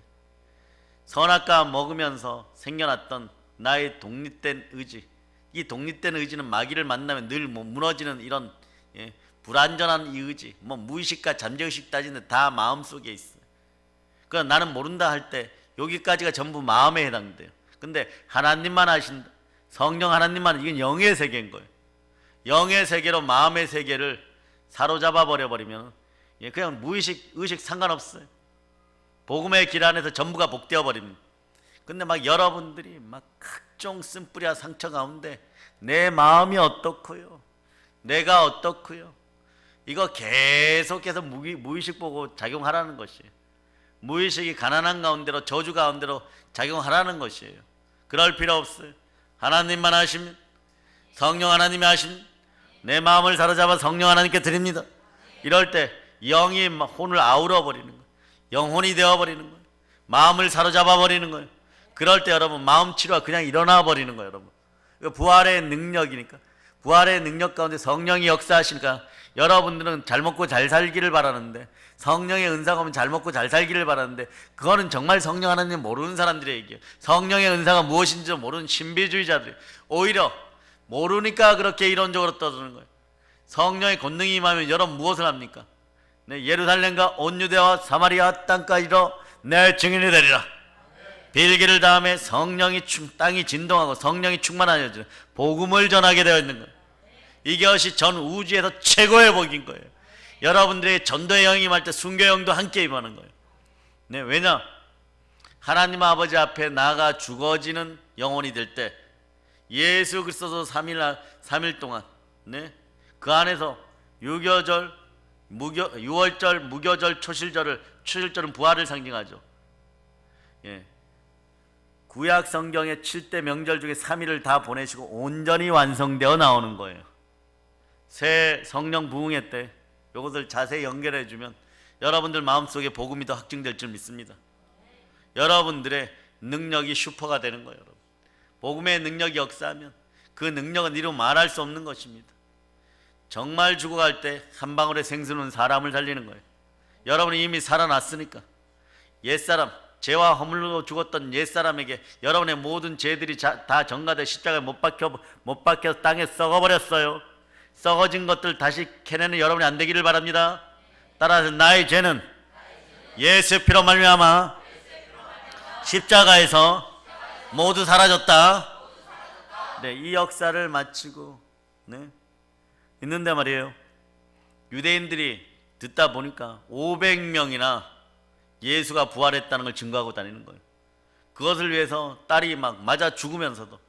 선악과 먹으면서 생겨났던 나의 독립된 의지, 이 독립된 의지는 마귀를 만나면 늘 무너지는 이런 불완전한 이 의지, 무의식과 잠재의식 따지는데 다 마음속에 있어요. 그러니까 나는 모른다 할 때 여기까지가 전부 마음에 해당돼요. 근데 하나님만 아신다. 성령 하나님만, 이건 영의 세계인 거예요. 영의 세계로 마음의 세계를 사로잡아 버려버리면 그냥 무의식, 의식 상관없어요. 복음의 길 안에서 전부가 복되어 버립니다. 근데 막 여러분들이 막 각종 쓴뿌리와 상처 가운데 내 마음이 어떻고요, 내가 어떻고요, 이거 계속해서 무의식 보고 작용하라는 것이에요. 무의식이 가난한 가운데로, 저주 가운데로 작용하라는 것이에요. 그럴 필요 없어요. 하나님만 하시면, 성령 하나님이 하시면 내 마음을 사로잡아 성령 하나님께 드립니다. 이럴 때 영이 혼을 아우러 버리는 거예요. 영혼이 되어 버리는 거예요. 마음을 사로잡아 버리는 거예요. 그럴 때 여러분 마음 치료가 그냥 일어나 버리는 거예요. 여러분, 이거 부활의 능력이니까, 부활의 능력 가운데 성령이 역사하시니까 여러분들은 잘 먹고 잘 살기를 바라는데, 성령의 은사가 오면 잘 먹고 잘 살기를 바라는데, 그거는 정말 성령 하나님 모르는 사람들의 얘기예요. 성령의 은사가 무엇인지 모르는 신비주의자들이 오히려 모르니까 그렇게 이론적으로 떠드는 거예요. 성령의 권능이 임하면 여러분 무엇을 합니까? 네, 예루살렘과 온 유대와 사마리아 땅까지로 내 증인이 되리라. 빌기를 다음에 성령이 땅이 진동하고 성령이 충만하여지는 복음을 전하게 되어 있는 거예요. 이것이 전 우주에서 최고의 복인 거예요. 여러분들의 전도의 영이 임할 때 순교의 영도 함께 임하는 거예요. 네, 왜냐? 하나님 아버지 앞에 나아가 죽어지는 영혼이 될 때 예수 그리스도 3일 동안, 네, 그 안에서 유월절, 무교절, 초실절은 부활을 상징하죠. 예. 구약 성경의 7대 명절 중에 3일을 다 보내시고 온전히 완성되어 나오는 거예요. 새 성령 부흥회 때 이것을 자세히 연결해 주면 여러분들 마음속에 복음이 더 확증될 줄 믿습니다. 여러분들의 능력이 슈퍼가 되는 거예요. 여러분, 복음의 능력이 역사하면 그 능력은 이루 말할 수 없는 것입니다. 정말 죽어갈 때 한 방울의 생수는 사람을 살리는 거예요. 여러분이 이미 살아났으니까 옛사람, 죄와 허물로 죽었던 옛사람에게 여러분의 모든 죄들이 다 전가돼 십자가에 못 박혀 땅에 썩어버렸어요. 썩어진 것들 다시 캐내는 여러분이 안 되기를 바랍니다. 따라서 나의 죄는 예수 피로 말미암아 십자가에서 모두 사라졌다. 네, 이 역사를 마치고, 네, 있는데 말이에요. 유대인들이 듣다 보니까 500명이나 예수가 부활했다는 걸 증거하고 다니는 거예요. 그것을 위해서 딸이 막 맞아 죽으면서도,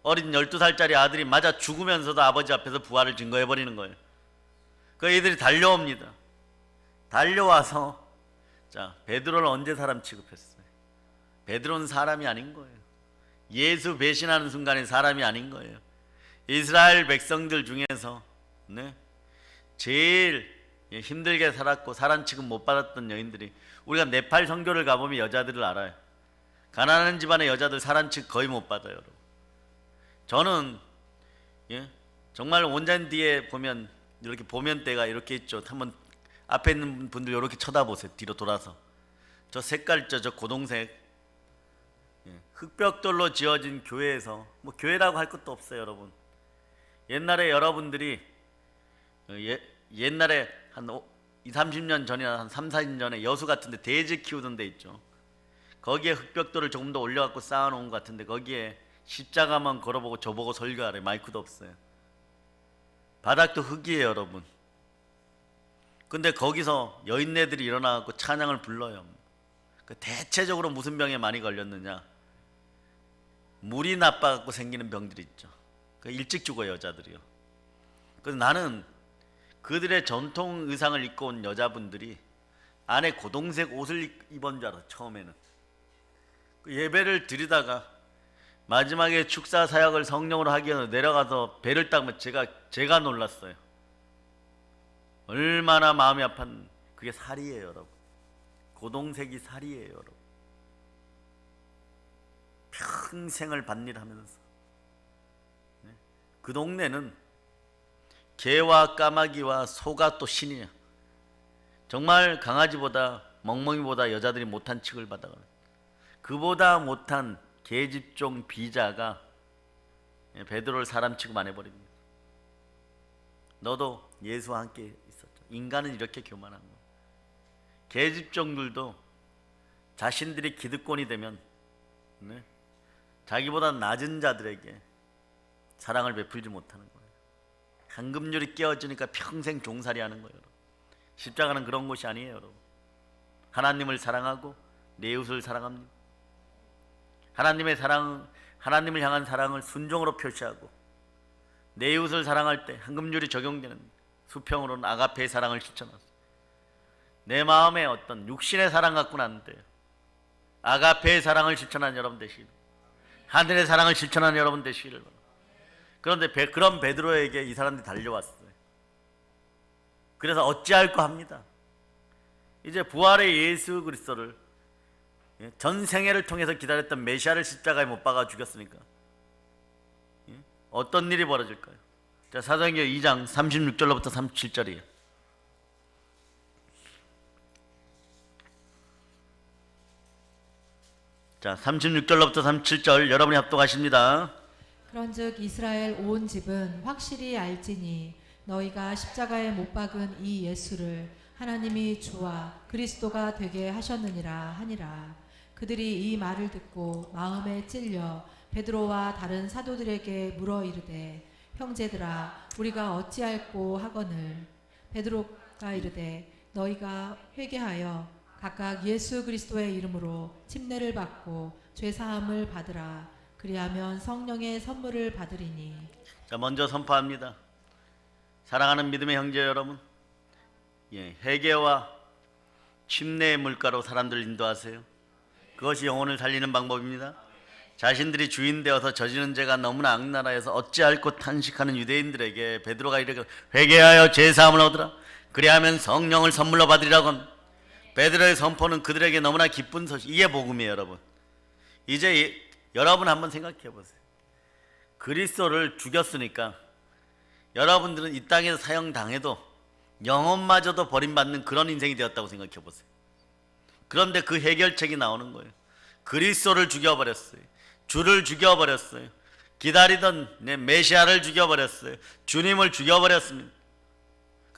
어린 12살짜리 아들이 맞아 죽으면서도 아버지 앞에서 부활을 증거해버리는 거예요. 그 애들이 달려옵니다. 달려와서, 자, 베드로를 언제 사람 취급했어요? 베드로는 사람이 아닌 거예요. 예수 배신하는 순간에 사람이 아닌 거예요. 이스라엘 백성들 중에서, 네, 제일 힘들게 살았고 사람 취급 못 받았던 여인들이, 우리가 네팔 선교를 가보면 여자들을 알아요. 가난한 집안의 여자들 사람 취급 거의 못 받아요. 여러분, 저는 정말 원장 뒤에 보면 이렇게 보면대가 이렇게 있죠. 한번 앞에 있는 분들 이렇게 쳐다보세요. 뒤로 돌아서. 저 색깔 저 고동색, 흙벽돌로 지어진 교회에서, 뭐 교회라고 할 것도 없어요. 여러분, 옛날에 여러분들이 옛날에 한 20-30년 전이나 한 3-4년 전에 여수 같은데 돼지 키우던 데 있죠. 거기에 흙벽돌을 조금 더 올려갖고 쌓아놓은 것 같은데 거기에 십자가만 걸어보고 저보고 설교하래. 마이크도 없어요. 바닥도 흙이에요. 여러분, 근데 거기서 여인네들이 일어나갖고 찬양을 불러요. 그 대체적으로 무슨 병에 많이 걸렸느냐? 물이 나빠갖고 생기는 병들이 있죠. 그 일찍 죽어요, 여자들이요. 그래서 나는 그들의 전통 의상을 입고 온 여자분들이 안에 고동색 옷을 입은 줄 알았어. 처음에는 그 예배를 드리다가 마지막에 축사 사역을 성령으로 하기 위해서 내려가서 배를 닦으면 제가 놀랐어요. 얼마나 마음이 아팠는, 그게 살이에요. 여러분, 고동색이 살이에요. 여러분, 평생을 밭일하면서, 네, 그 동네는 개와 까마귀와 소가 또 신이야. 정말 강아지보다 멍멍이보다 여자들이 못한 취급을 받아가는, 그보다 못한 계집종 비자가 베드로를 사람 취급 안 해버립니다. 너도 예수와 함께 있었죠. 인간은 이렇게 교만한 거. 계집종들도 자신들이 기득권이 되면, 네, 자기보다 낮은 자들에게 사랑을 베풀지 못하는 거예요. 황금률이 깨어지니까 평생 종살이 하는 거예요. 여러분. 십자가는 그런 것이 아니에요. 여러분. 하나님을 사랑하고 내 이웃을 사랑합니다. 하나님의 사랑, 하나님을 향한 사랑을 순종으로 표시하고 내 이웃을 사랑할 때 황금률이 적용되는 수평으로는 아가페의 사랑을 실천하세요. 내 마음에 어떤 육신의 사랑 갖고는 안 돼요. 아가페의 사랑을 실천하는 여러분 되시길, 하늘의 사랑을 실천하는 여러분 되시기를 바랍니다. 그런데 그런 베드로에게 이 사람들이 달려왔어요. 그래서 어찌할꼬 합니다. 이제 부활의 예수 그리스도를 전 생애를 통해서 기다렸던 메시아를 십자가에 못 박아 죽였으니까 어떤 일이 벌어질까요? 자, 사도행전 2장 36절로부터 37절이에요. 자, 36절로부터 37절 여러분이 합독하십니다. 그런즉 이스라엘 온 집은 확실히 알지니 너희가 십자가에 못 박은 이 예수를 하나님이 주와 그리스도가 되게 하셨느니라 하니라. 그들이 이 말을 듣고 마음에 찔려 베드로와 다른 사도들에게 물어 이르되 형제들아 우리가 어찌할꼬 하거늘. 베드로가 이르되 너희가 회개하여 각각 예수 그리스도의 이름으로 침례를 받고 죄 사함을 받으라. 그리하면 성령의 선물을 받으리니. 자, 먼저 선포합니다. 사랑하는 믿음의 형제 여러분, 회개와 침례의 물가로 사람들 인도하세요. 그것이 영혼을 살리는 방법입니다. 자신들이 주인 되어서 저지른 죄가 너무나 악랄하여서 어찌할꼬 탄식하는 유대인들에게 베드로가 이르되 회개하여 죄 사함을 얻으라. 그리하면 성령을 선물로 받으리라고. 베드로의 선포는 그들에게 너무나 기쁜 소식. 이게 복음이에요, 여러분. 이제 여러분 한번 생각해 보세요. 그리스도를 죽였으니까 여러분들은 이 땅에서 사형당해도 영혼마저도 버림받는 그런 인생이 되었다고 생각해 보세요. 그런데 그 해결책이 나오는 거예요. 그리스도를 죽여버렸어요. 주를 죽여버렸어요. 기다리던 메시아를 죽여버렸어요. 주님을 죽여버렸습니다.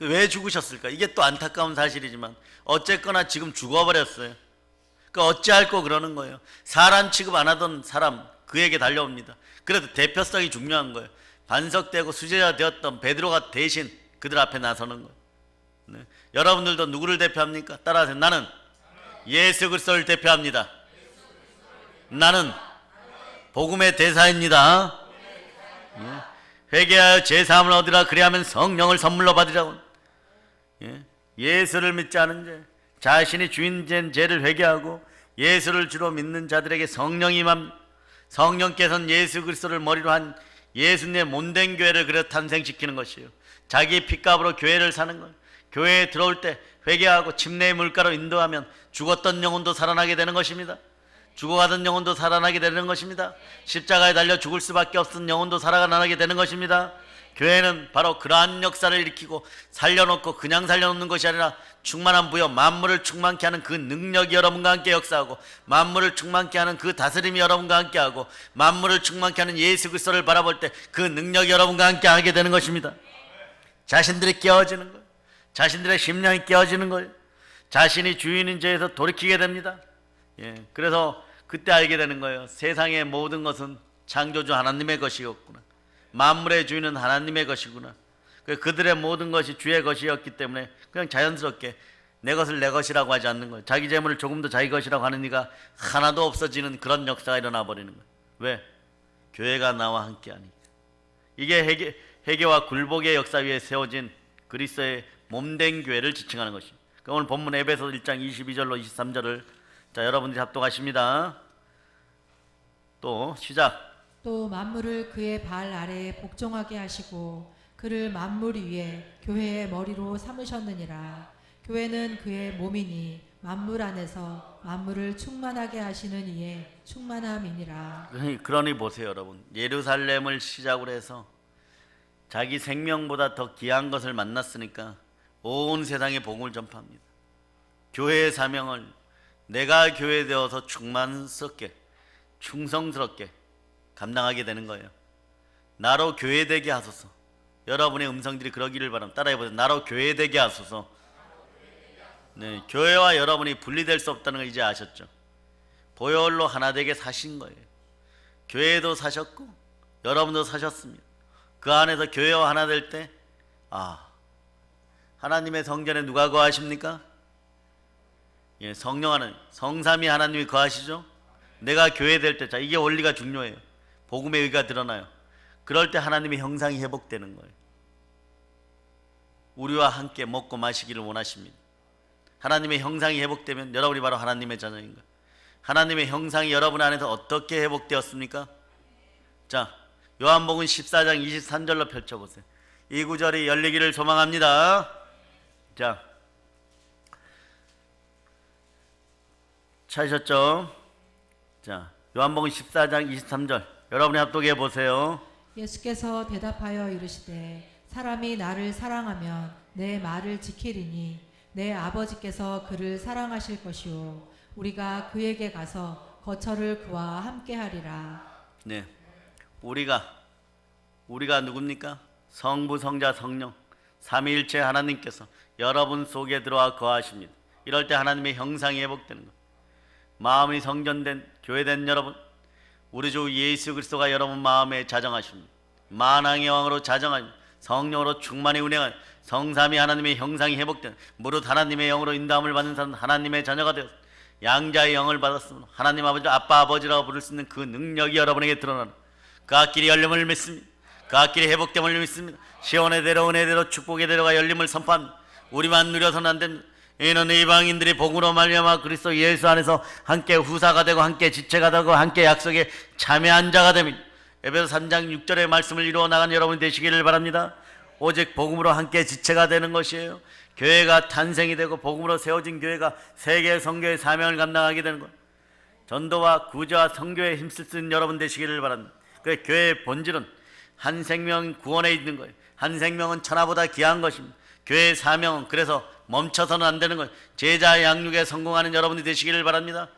왜 죽으셨을까? 이게 또 안타까운 사실이지만 어쨌거나 지금 죽어버렸어요. 그러니까 어찌할꼬 그러는 거예요. 사람 취급 안 하던 사람 그에게 달려옵니다. 그래도 대표성이 중요한 거예요. 반석되고 수제자 되었던 베드로가 대신 그들 앞에 나서는 거예요. 네. 여러분들도 누구를 대표합니까? 따라하세요. 나는 예수 그리스도를 대표합니다. 나는 복음의 대사입니다. 회개하여 죄 사함을 얻으라. 그리하면 성령을 선물로 받으라고. 예수를 믿지 않은 죄, 자신이 주인 된 죄를 회개하고 예수를 주로 믿는 자들에게 성령이 임합니다. 성령께서는 예수 그리스도를 머리로 한 예수님의 몸된 교회를 그래 탄생시키는 것이에요. 자기 핏값으로 교회를 사는 거예요. 교회에 들어올 때 회개하고 침례의 물가로 인도하면 죽었던 영혼도 살아나게 되는 것입니다. 죽어가던 영혼도 살아나게 되는 것입니다. 십자가에 달려 죽을 수밖에 없었던 영혼도 살아나게 되는 것입니다. 교회는 바로 그러한 역사를 일으키고 살려놓고 그냥 살려놓는 것이 아니라 충만한 부여 만물을 충만케 하는 그 능력이 여러분과 함께 역사하고 만물을 충만케 하는 그 다스림이 여러분과 함께하고 만물을 충만케 하는 예수 그리스도를 바라볼 때 그 능력이 여러분과 함께 하게 되는 것입니다. 자신들이 깨어지는 거예요. 자신들의 심령이 깨어지는 거예요. 자신이 주인인 죄에서 돌이키게 됩니다. 그래서 그때 알게 되는 거예요. 세상의 모든 것은 창조주 하나님의 것이었구나. 만물의 주인은 하나님의 것이구나. 그들의 모든 것이 주의 것이었기 때문에 그냥 자연스럽게 내 것을 내 것이라고 하지 않는 거예요. 자기 재물을 조금 더 자기 것이라고 하는 이가 하나도 없어지는 그런 역사가 일어나 버리는 거예요. 왜? 교회가 나와 함께하니까. 이게 회개와 굴복의 역사 위에 세워진 그리스도의 몸된 교회를 지칭하는 것입니다. 오늘 본문 에베소 1장 22절로 23절을 자 여러분들이 합독하십니다. 또 시작. 또 만물을 그의 발 아래에 복종하게 하시고 그를 만물 위에 교회의 머리로 삼으셨느니라. 교회는 그의 몸이니 만물 안에서 만물을 충만하게 하시는 이의 충만함이니라. 그러니 보세요, 여러분. 예루살렘을 시작으로 해서 자기 생명보다 더 귀한 것을 만났으니까 온 세상에 복음을 전파합니다. 교회의 사명을 내가 교회 되어서 충만스럽게 충성스럽게 감당하게 되는 거예요. 나로 교회되게 하소서. 여러분의 음성들이 그러기를 바랍니다. 따라해보세요. 나로 교회되게 하소서. 네, 교회와 여러분이 분리될 수 없다는 걸 이제 아셨죠? 보혈로 하나 되게 사신 거예요. 교회도 사셨고 여러분도 사셨습니다. 그 안에서 교회와 하나 될 때, 하나님의 성전에 누가 거하십니까? 예, 성령 하나님, 성삼위 하나님이 거하시죠. 내가 교회 될 때, 자, 이게 원리가 중요해요. 복음의 의가 드러나요. 그럴 때 하나님의 형상이 회복되는 거예요. 우리와 함께 먹고 마시기를 원하십니다. 하나님의 형상이 회복되면 여러분이 바로 하나님의 자녀인 거예요. 하나님의 형상이 여러분 안에서 어떻게 회복되었습니까? 자, 요한복음 14장 23절로 펼쳐보세요. 이 구절이 열리기를 소망합니다. 자, 찾으셨죠? 자, 요한복음 14장 23절 여러분이 합독해 보세요. 예수께서 대답하여 이르시되 사람이 나를 사랑하면 내 말을 지키리니 내 아버지께서 그를 사랑하실 것이요 우리가 그에게 가서 거처를 그와 함께 하리라. 네, 우리가 누굽니까? 성부, 성자, 성령 삼위일체 하나님께서 여러분 속에 들어와 거하십니다. 이럴 때 하나님의 형상이 회복되는 것. 마음이 성전된 교회된 여러분, 우리 주 예수 그리스도가 여러분 마음에 자정하십니다. 만왕의 왕으로 자정하며 성령으로 충만히 운행하여 성삼위 하나님의 형상이 회복된 무릇 하나님의 영으로 인도함을 받는 사람은 하나님의 자녀가 되었습니다. 양자의 영을 받았으므로 하나님 아버지, 아빠 아버지라고 부를 수 있는 그 능력이 여러분에게 드러나는 그 앞길이 열림을 믿습니다. 그 앞길이 회복됨을 믿습니다. 시온의 대로 은혜의 대로 축복의 대로가 열림을 선포합니다. 우리만 누려서는 안 됩니다. 이는 이방인들이 복으로 말미암아 그리스도 예수 안에서 함께 후사가 되고 함께 지체가 되고 함께 약속에 참여한 자가 됩니다. 에베소 3장 6절의 말씀을 이루어 나간 여러분이 되시기를 바랍니다. 오직 복음으로 함께 지체가 되는 것이에요. 교회가 탄생이 되고 복음으로 세워진 교회가 세계 선교의 사명을 감당하게 되는 것. 전도와 구제와 선교에 힘쓸 수 있는 여러분 되시기를 바랍니다. 그 교회의 본질은 한 생명 구원에 있는 거예요. 한 생명은 천하보다 귀한 것입니다. 교회의 사명은 그래서 멈춰서는 안 되는 거예요. 제자 양육에 성공하는 여러분이 되시기를 바랍니다.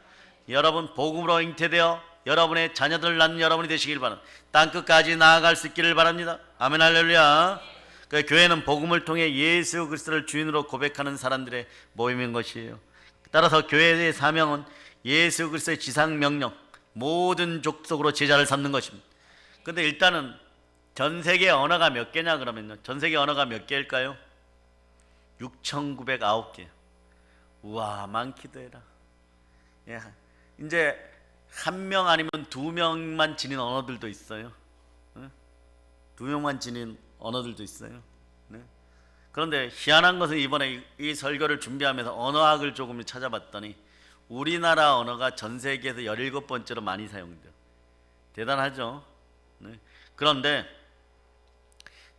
여러분 복음으로 잉태되어 여러분의 자녀들을 낳는 여러분이 되시기를 바랍니다. 땅끝까지 나아갈 수 있기를 바랍니다. 아멘 할렐루야. 그 교회는 복음을 통해 예수 그리스도를 주인으로 고백하는 사람들의 모임인 것이에요. 따라서 교회의 사명은 예수 그리스도의 지상 명령, 모든 족속으로 제자를 삼는 것입니다. 근데 일단은 전 세계 언어가 몇 개냐 그러면요. 전 세계 언어가 몇 개일까요? 6,909개. 우와, 많기도 해라. 예, 이제 한 명 아니면 두 명만 지닌 언어들도 있어요. 두 명만 지닌 언어들도 있어요. 네. 그런데 희한한 것은 이번에 이 설교를 준비하면서 언어학을 조금 찾아봤더니 우리나라 언어가 전 세계에서 17번째로 많이 사용돼요. 대단하죠? 네. 그런데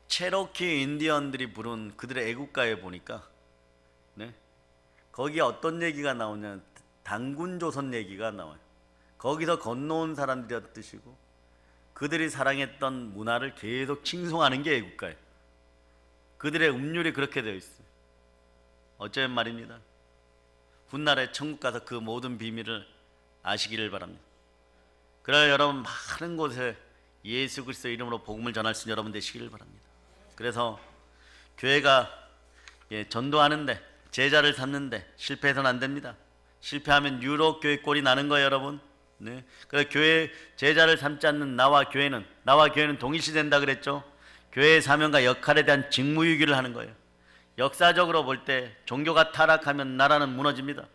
체로키 인디언들이 부른 그들의 애국가에 보니까 거기에 어떤 얘기가 나오냐, 단군조선 얘기가 나와요. 거기서 건너온 사람들이었 뜻이고 그들이 사랑했던 문화를 계속 칭송하는 게 애국가예요. 그들의 음률이 그렇게 되어 있어요. 어쩌면 말입니다. 훗날에 천국 가서 그 모든 비밀을 아시기를 바랍니다. 그래야 여러분 많은 곳에 예수 그리스도 이름으로 복음을 전할 수 있는 여러분 되시기를 바랍니다. 그래서 교회가 전도하는데 제자를 삼는데 실패해서는 안 됩니다. 실패하면 유럽 교회 꼴이 나는 거예요, 여러분. 네. 그래서 교회 제자를 삼지 않는 나와 교회는 동일시된다 그랬죠. 교회의 사명과 역할에 대한 직무유기를 하는 거예요. 역사적으로 볼 때 종교가 타락하면 나라는 무너집니다.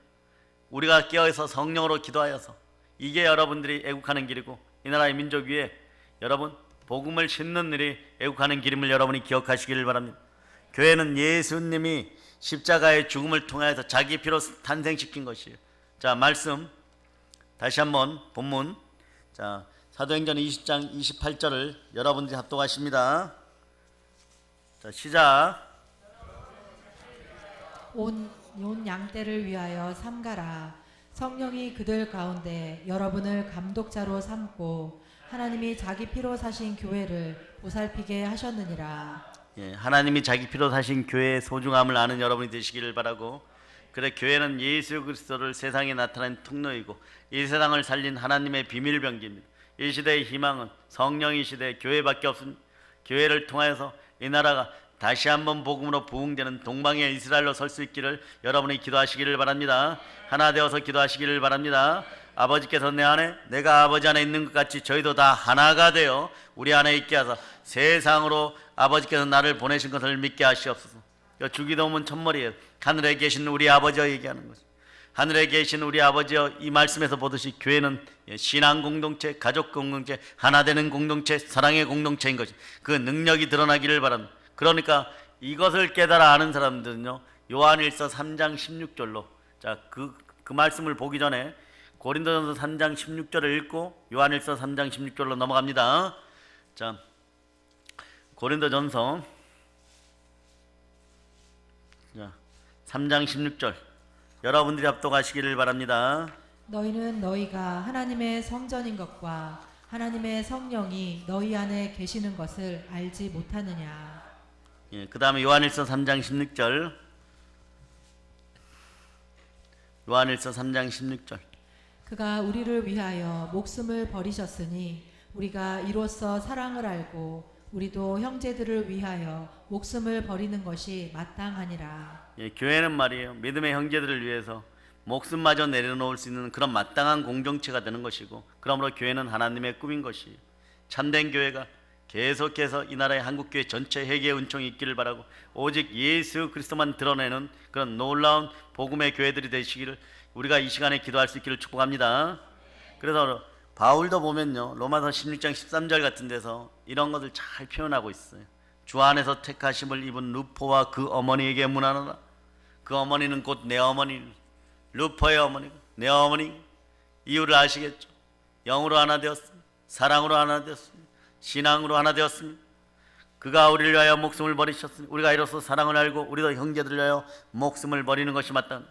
우리가 깨어서 성령으로 기도하여서 이게 여러분들이 애국하는 길이고 이 나라의 민족 위에 여러분 복음을 심는 일이 애국하는 길임을 여러분이 기억하시기를 바랍니다. 교회는 예수님이 십자가의 죽음을 통하여서 자기 피로 탄생시킨 것이에요. 자, 말씀 다시 한번 본문, 자, 사도행전 20장 28절을 여러분들이 합독하십니다. 자, 시작. 온 양떼를 위하여 삼가라. 성령이 그들 가운데 여러분을 감독자로 삼고 하나님이 자기 피로 사신 교회를 보살피게 하셨느니라. 예, 하나님이 자기 피로 사신 교회의 소중함을 아는 여러분이 되시기를 바라고, 그래 교회는 예수 그리스도를 세상에 나타낸 통로이고 이 세상을 살린 하나님의 비밀병기입니다. 이 시대의 희망은 성령의 시대에 교회밖에 없습니다. 교회를 통하여서 이 나라가 다시 한번 복음으로 부흥되는 동방의 이스라엘로 설 수 있기를 여러분이 기도하시기를 바랍니다. 하나 되어서 기도하시기를 바랍니다. 아버지께서 내 안에 내가 아버지 안에 있는 것 같이 저희도 다 하나가 되어 우리 안에 있게 하사 세상으로 아버지께서 나를 보내신 것을 믿게 하시옵소서. 주기도문 첫머리에 하늘에 계신 우리 아버지여 얘기하는 거죠. 하늘에 계신 우리 아버지여, 이 말씀에서 보듯이 교회는 신앙 공동체, 가족 공동체, 하나 되는 공동체, 사랑의 공동체인 것이 그 능력이 드러나기를 바랍니다. 그러니까 이것을 깨달아 아는 사람들은요, 요한일서 3장 16절로, 자, 그 말씀을 보기 전에 고린도전서 3장 16절을 읽고 요한일서 3장 16절로 넘어갑니다. 자, 고린도전서 3장 16절 여러분들이 합독하시기를 바랍니다. 너희는 너희가 하나님의 성전인 것과 하나님의 성령이 너희 안에 계시는 것을 알지 못하느냐. 그 다음에 요한일서 3장 16절. 요한일서 3장 16절. 그가 우리를 위하여 목숨을 버리셨으니 우리가 이로써 사랑을 알고 우리도 형제들을 위하여 목숨을 버리는 것이 마땅하니라. 교회는 말이에요, 믿음의 형제들을 위해서 목숨마저 내려놓을 수 있는 그런 마땅한 공동체가 되는 것이고, 그러므로 교회는 하나님의 꿈인 것이에요. 참된 교회가 계속해서 이 나라의 한국교회 전체 회개의 은총이 있기를 바라고, 오직 예수 그리스도만 드러내는 그런 놀라운 복음의 교회들이 되시기를 우리가 이 시간에 기도할 수 있기를 축복합니다. 그래서 바울도 보면요, 로마서 16장 13절 같은 데서 이런 것을 잘 표현하고 있어요. 주 안에서 택하심을 입은 루포와 그 어머니에게 문하노라. 그 어머니는 곧 내 어머니, 루포의 어머니, 내 어머니. 이유를 아시겠죠? 영으로 하나 되었습니다. 사랑으로 하나 되었습니다. 신앙으로 하나 되었습니다. 그가 우리를 위하여 목숨을 버리셨으니 우리가 이로써 사랑을 알고 우리도 형제들을 위하여 목숨을 버리는 것이 마땅.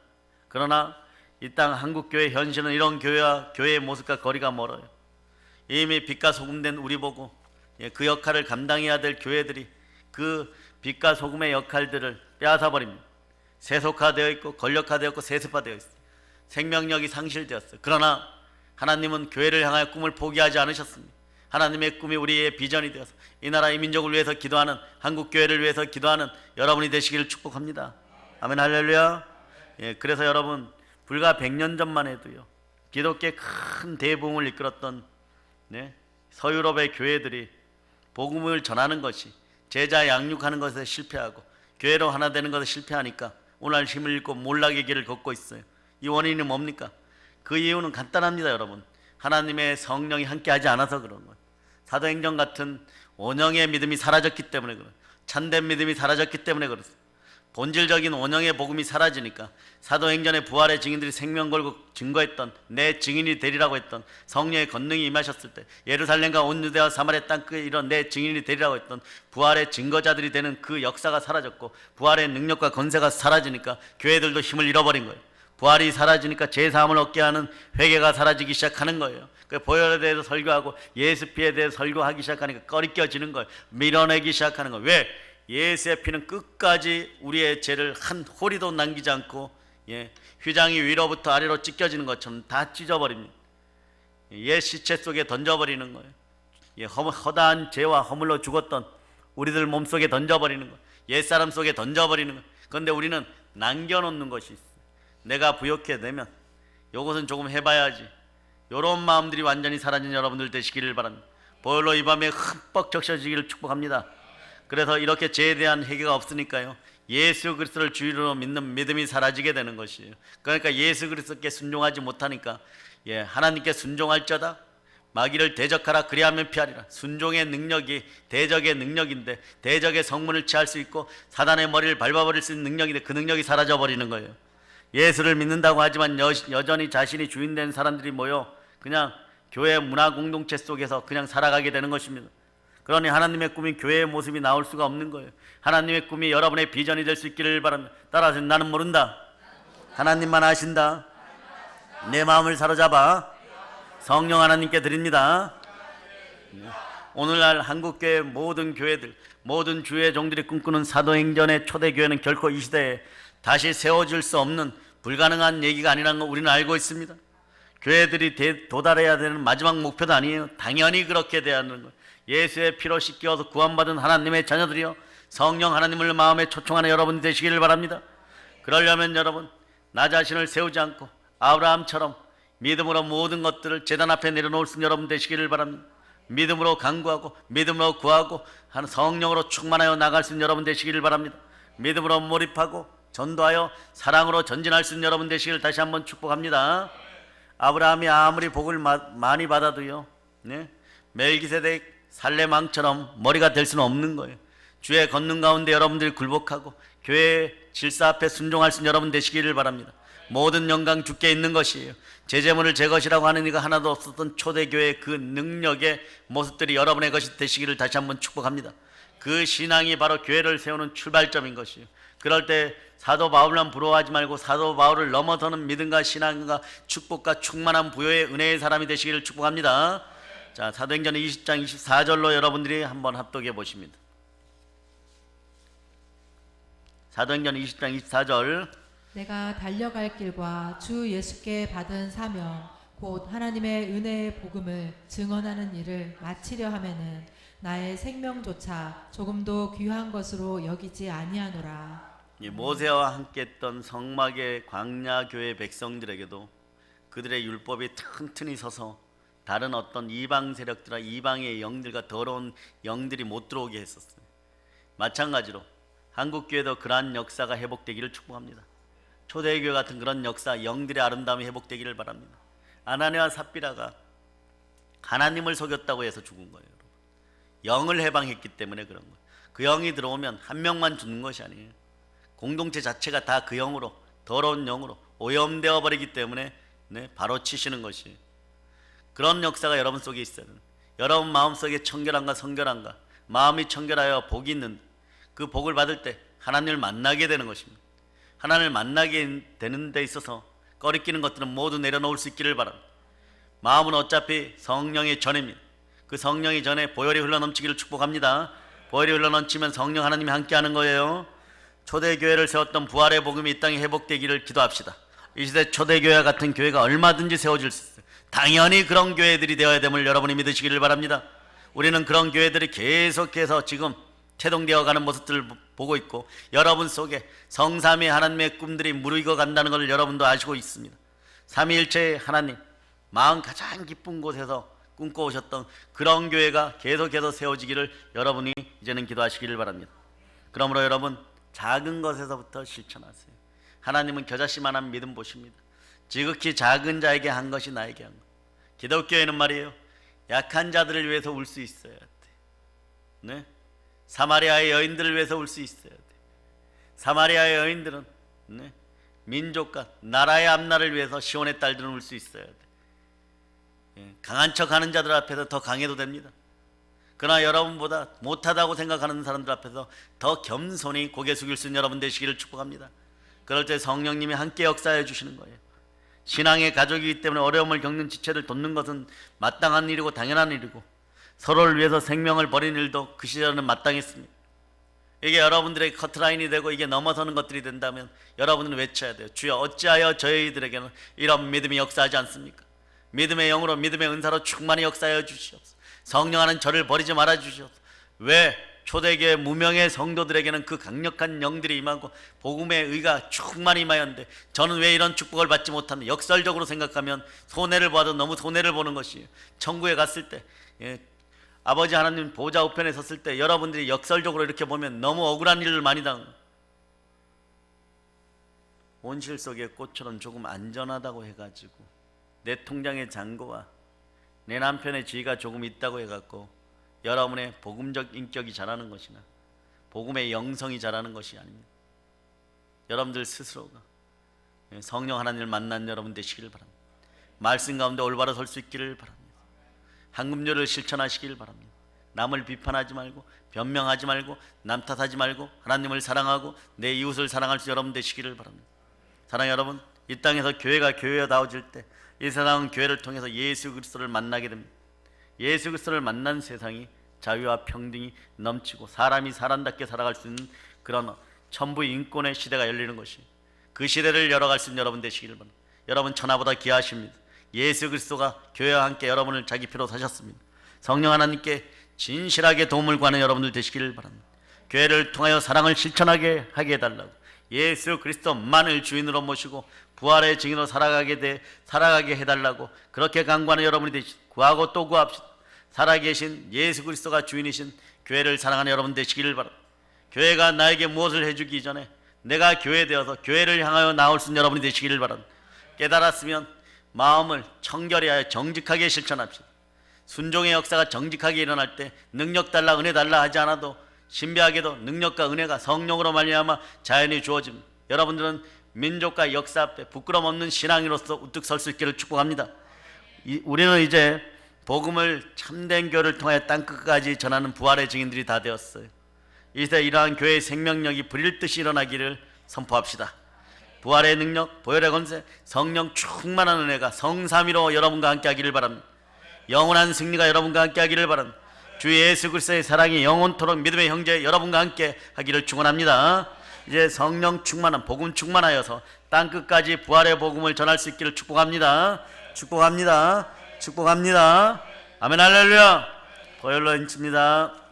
그러나 이 땅 한국교회 현실은 이런 교회와 교회의 모습과 거리가 멀어요. 이미 빛과 소금된 우리 보고 그 역할을 감당해야 될 교회들이 그 빛과 소금의 역할들을 빼앗아버립니다. 세속화되어 있고 권력화되었고 세습화되어 있어요. 생명력이 상실되었어요. 그러나 하나님은 교회를 향하여 꿈을 포기하지 않으셨습니다. 하나님의 꿈이 우리의 비전이 되어서 이 나라 이 민족을 위해서 기도하는, 한국교회를 위해서 기도하는 여러분이 되시기를 축복합니다. 아멘, 할렐루야. 그래서 여러분, 불과 100년 전만 해도요, 기독교의 큰 대부흥을 이끌었던 서유럽의 교회들이 복음을 전하는 것이, 제자 양육하는 것에 실패하고 교회로 하나 되는 것에 실패하니까 오늘 힘을 잃고 몰락의 길을 걷고 있어요. 이 원인이 뭡니까? 그 이유는 간단합니다, 여러분. 하나님의 성령이 함께하지 않아서 그런 거예요. 사도행전 같은 원형의 믿음이 사라졌기 때문에 그래요. 참된 믿음이 사라졌기 때문에 그렇습니다. 본질적인 원형의 복음이 사라지니까 사도행전의 부활의 증인들이 생명 걸고 증거했던, 내 증인이 되리라고 했던 성령의 권능이 임하셨을 때, 예루살렘과 온 유대와 사마리아 땅끝에 이런 내 증인이 되리라고 했던 부활의 증거자들이 되는 그 역사가 사라졌고, 부활의 능력과 권세가 사라지니까 교회들도 힘을 잃어버린 거예요. 부활이 사라지니까 제사함을 얻게 하는 회개가 사라지기 시작하는 거예요. 보혈에 대해서 설교하고 예수 피에 대해서 설교하기 시작하니까 꺼리껴지는 거예요. 밀어내기 시작하는 거예요. 왜? 예수의 피는 끝까지 우리의 죄를 한 호리도 남기지 않고, 휘장이 위로부터 아래로 찢겨지는 것처럼 다 찢어버립니다. 옛 시체 속에 던져버리는 거예요. 허다한 죄와 허물로 죽었던 우리들 몸속에 던져버리는 거예요. 옛사람 속에 던져버리는 거예요. 그런데 우리는 남겨놓는 것이 있어요. 내가 부욕해 되면 요것은 조금 해봐야지, 요런 마음들이 완전히 사라진 여러분들 되시기를 바랍니다. 보혈로 이 밤에 흠뻑 적셔지기를 축복합니다. 그래서 이렇게 죄에 대한 회개가 없으니까요, 예수 그리스도를 주로 믿는 믿음이 사라지게 되는 것이에요. 그러니까 예수 그리스도께 순종하지 못하니까, 하나님께 순종할자다 마귀를 대적하라 그리하면 피하리라. 순종의 능력이 대적의 능력인데, 대적의 성문을 취할 수 있고 사단의 머리를 밟아버릴 수 있는 능력인데 그 능력이 사라져버리는 거예요. 예수를 믿는다고 하지만 여전히 자신이 주인된 사람들이 모여 그냥 교회 문화 공동체 속에서 그냥 살아가게 되는 것입니다. 그러니 하나님의 꿈이 교회의 모습이 나올 수가 없는 거예요. 하나님의 꿈이 여러분의 비전이 될 수 있기를 바랍니다. 따라서 나는 모른다, 하나님만 아신다, 내 마음을 사로잡아 성령 하나님께 드립니다. 오늘날 한국교회 모든 교회들, 모든 주의 종들이 꿈꾸는 사도행전의 초대교회는 결코 이 시대에 다시 세워질 수 없는 불가능한 얘기가 아니라는 걸 우리는 알고 있습니다. 교회들이 도달해야 되는 마지막 목표도 아니에요. 당연히 그렇게 돼야 하는 거예요. 예수의 피로 씻겨서 구원받은 하나님의 자녀들이요, 성령 하나님을 마음에 초청하는 여러분 되시기를 바랍니다. 그러려면 여러분, 나 자신을 세우지 않고 아브라함처럼 믿음으로 모든 것들을 제단 앞에 내려놓을 수 있는 여러분 되시기를 바랍니다. 믿음으로 간구하고 믿음으로 구하고 하는 성령으로 충만하여 나갈 수 있는 여러분 되시기를 바랍니다. 믿음으로 몰입하고 전도하여 사랑으로 전진할 수 있는 여러분 되시기를 다시 한번 축복합니다. 아브라함이 아무리 복을 많이 받아도요, 네? 멜기세덱 살레망처럼 머리가 될 수는 없는 거예요. 주의 걷는 가운데 여러분들이 굴복하고 교회의 질서 앞에 순종할 수 있는 여러분 되시기를 바랍니다. 모든 영광 주께 있는 것이에요. 제 재물을 제 것이라고 하는 이가 하나도 없었던 초대교회의 그 능력의 모습들이 여러분의 것이 되시기를 다시 한번 축복합니다. 그 신앙이 바로 교회를 세우는 출발점인 것이에요. 그럴 때 사도 바울만 부러워하지 말고 사도 바울을 넘어서는 믿음과 신앙과 축복과 충만한 부요의 은혜의 사람이 되시기를 축복합니다. 자, 사도행전 20장 24절로 여러분들이 한번 합독해 보십니다. 사도행전 20장 24절. 내가 달려갈 길과 주 예수께 받은 사명 곧 하나님의 은혜의 복음을 증언하는 일을 마치려 하면은 나의 생명조차 조금도 귀한 것으로 여기지 아니하노라. 모세와 함께 했던 성막의 광야 교회 백성들에게도 그들의 율법이 튼튼히 서서 다른 어떤 이방 세력들과 이방의 영들과 더러운 영들이 못 들어오게 했었어요. 마찬가지로 한국 교회도 그러한 역사가 회복되기를 축복합니다. 초대교회 같은 그런 역사, 영들의 아름다움이 회복되기를 바랍니다. 아나니와 삽비라가 하나님을 속였다고 해서 죽은 거예요. 여러분. 영을 해방했기 때문에 그런 거예요. 그 영이 들어오면 한 명만 죽는 것이 아니에요. 공동체 자체가 다 그 영으로, 더러운 영으로 오염되어 버리기 때문에 바로 치시는 것이에요. 그런 역사가 여러분 속에 있어요. 여러분 마음속에 청결함과 성결함과 마음이 청결하여 복이 있는 그 복을 받을 때 하나님을 만나게 되는 것입니다. 하나님을 만나게 되는 데 있어서 꺼리끼는 것들은 모두 내려놓을 수 있기를 바랍니다. 마음은 어차피 성령의 전입니다. 그 성령의 전에 보혈이 흘러넘치기를 축복합니다. 보혈이 흘러넘치면 성령 하나님이 함께하는 거예요. 초대교회를 세웠던 부활의 복음이 이 땅에 회복되기를 기도합시다. 이 시대 초대교회와 같은 교회가 얼마든지 세워질 수 있어요. 당연히 그런 교회들이 되어야 됨을 여러분이 믿으시기를 바랍니다. 우리는 그런 교회들이 계속해서 지금 태동되어 가는 모습들을 보고 있고 여러분 속에 성삼위 하나님의 꿈들이 무르익어 간다는 것을 여러분도 아시고 있습니다. 삼위일체의 하나님, 마음 가장 깊은 곳에서 꿈꿔오셨던 그런 교회가 계속해서 세워지기를 여러분이 이제는 기도하시기를 바랍니다. 그러므로 여러분 작은 것에서부터 실천하세요. 하나님은 겨자씨만한 믿음 보십니다. 지극히 작은 자에게 한 것이 나에게 한 것. 기독교회는 말이에요, 약한 자들을 위해서 울 수 있어야 돼. 네? 사마리아의 여인들을 위해서 울 수 있어야 돼. 사마리아의 여인들은 민족과 나라의 앞날을 위해서 시온의 딸들은 울 수 있어야 돼. 강한 척하는 자들 앞에서 더 강해도 됩니다. 그러나 여러분보다 못하다고 생각하는 사람들 앞에서 더 겸손히 고개 숙일 수 있는 여러분 되시기를 축복합니다. 그럴 때 성령님이 함께 역사해 주시는 거예요. 신앙의 가족이기 때문에 어려움을 겪는 지체를 돕는 것은 마땅한 일이고 당연한 일이고 서로를 위해서 생명을 버리는 일도 그 시절에는 마땅했습니다. 이게 여러분들의 커트라인이 되고 이게 넘어서는 것들이 된다면 여러분은 외쳐야 돼요. 주여 어찌하여 저희들에게는 이런 믿음이 역사하지 않습니까? 믿음의 영으로 믿음의 은사로 충만히 역사하여 주시옵소서. 성령하는 저를 버리지 말아 주시옵소서. 왜 초대교회 무명의 성도들에게는 그 강력한 영들이 임하고 복음의 의가 충만히 임하였는데 저는 왜 이런 축복을 받지 못합니까? 역설적으로 생각하면 손해를 봐도 너무 손해를 보는 것이에요. 천국에 갔을 때 아버지 하나님 보좌 우편에 섰을 때 여러분들이 역설적으로 이렇게 보면 너무 억울한 일을 많이 당하고 온실 속의 꽃처럼 조금 안전하다고 해가지고 내 통장의 잔고와 내 남편의 지위가 조금 있다고 해갖고 여러분의 복음적 인격이 자라는 것이나 복음의 영성이 자라는 것이 아닙니다. 여러분들 스스로가 성령 하나님을 만난 여러분 되시기를 바랍니다. 말씀 가운데 올바로 설 수 있기를 바랍니다. 한금료를 실천하시길 바랍니다. 남을 비판하지 말고 변명하지 말고 남 탓하지 말고 하나님을 사랑하고 내 이웃을 사랑할 수 여러분 되시기를 바랍니다. 사랑하는 여러분, 이 땅에서 교회가 교회다워질 때 이 세상은 교회를 통해서 예수 그리스도를 만나게 됩니다. 예수 그리스도를 만난 세상이 자유와 평등이 넘치고 사람이 사람답게 살아갈 수 있는 그런 천부 인권의 시대가 열리는 것이 그 시대를 열어갈 수 있는 여러분 되시기를 바랍니다. 여러분 천하보다 귀하십니다. 예수 그리스도가 교회와 함께 여러분을 자기 피로 사셨습니다. 성령 하나님께 진실하게 도움을 구하는 여러분들 되시기를 바랍니다. 교회를 통하여 사랑을 실천하게 하게 해달라고 예수 그리스도만을 주인으로 모시고 부활의 증인으로 살아가게 해달라고 그렇게 간구하는 여러분이 되시고, 구하고 또 구합시다. 살아계신 예수 그리스도가 주인이신 교회를 사랑하는 여러분 되시기를 바랍니다. 교회가 나에게 무엇을 해주기 전에 내가 교회 되어서 교회를 향하여 나올 수 있는 여러분이 되시기를 바랍니다. 깨달았으면 마음을 청결히 하여 정직하게 실천합시다. 순종의 역사가 정직하게 일어날 때 능력 달라 은혜 달라 하지 않아도 신비하게도 능력과 은혜가 성령으로 말미암아 자연히 주어집니다. 여러분들은 민족과 역사 앞에 부끄럼 없는 신앙인으로서 우뚝 설 수 있기를 축복합니다. 우리는 이제 복음을 참된 교회를 통해 땅끝까지 전하는 부활의 증인들이 다 되었어요. 이제 이러한 교회의 생명력이 불일듯이 일어나기를 선포합시다. 부활의 능력, 보혈의 권세, 성령 충만한 은혜가 성삼위로 여러분과 함께 하기를 바랍니다. 영원한 승리가 여러분과 함께 하기를 바랍니다. 주 예수 그리스도의 사랑이 영원토록 믿음의 형제 여러분과 함께 하기를 축원합니다. 이제 성령 충만한 복음 충만하여서 땅끝까지 부활의 복음을 전할 수 있기를 축복합니다. 축복합니다. 축복합니다. 아멘 할렐루야. 보혈로 인칩니다.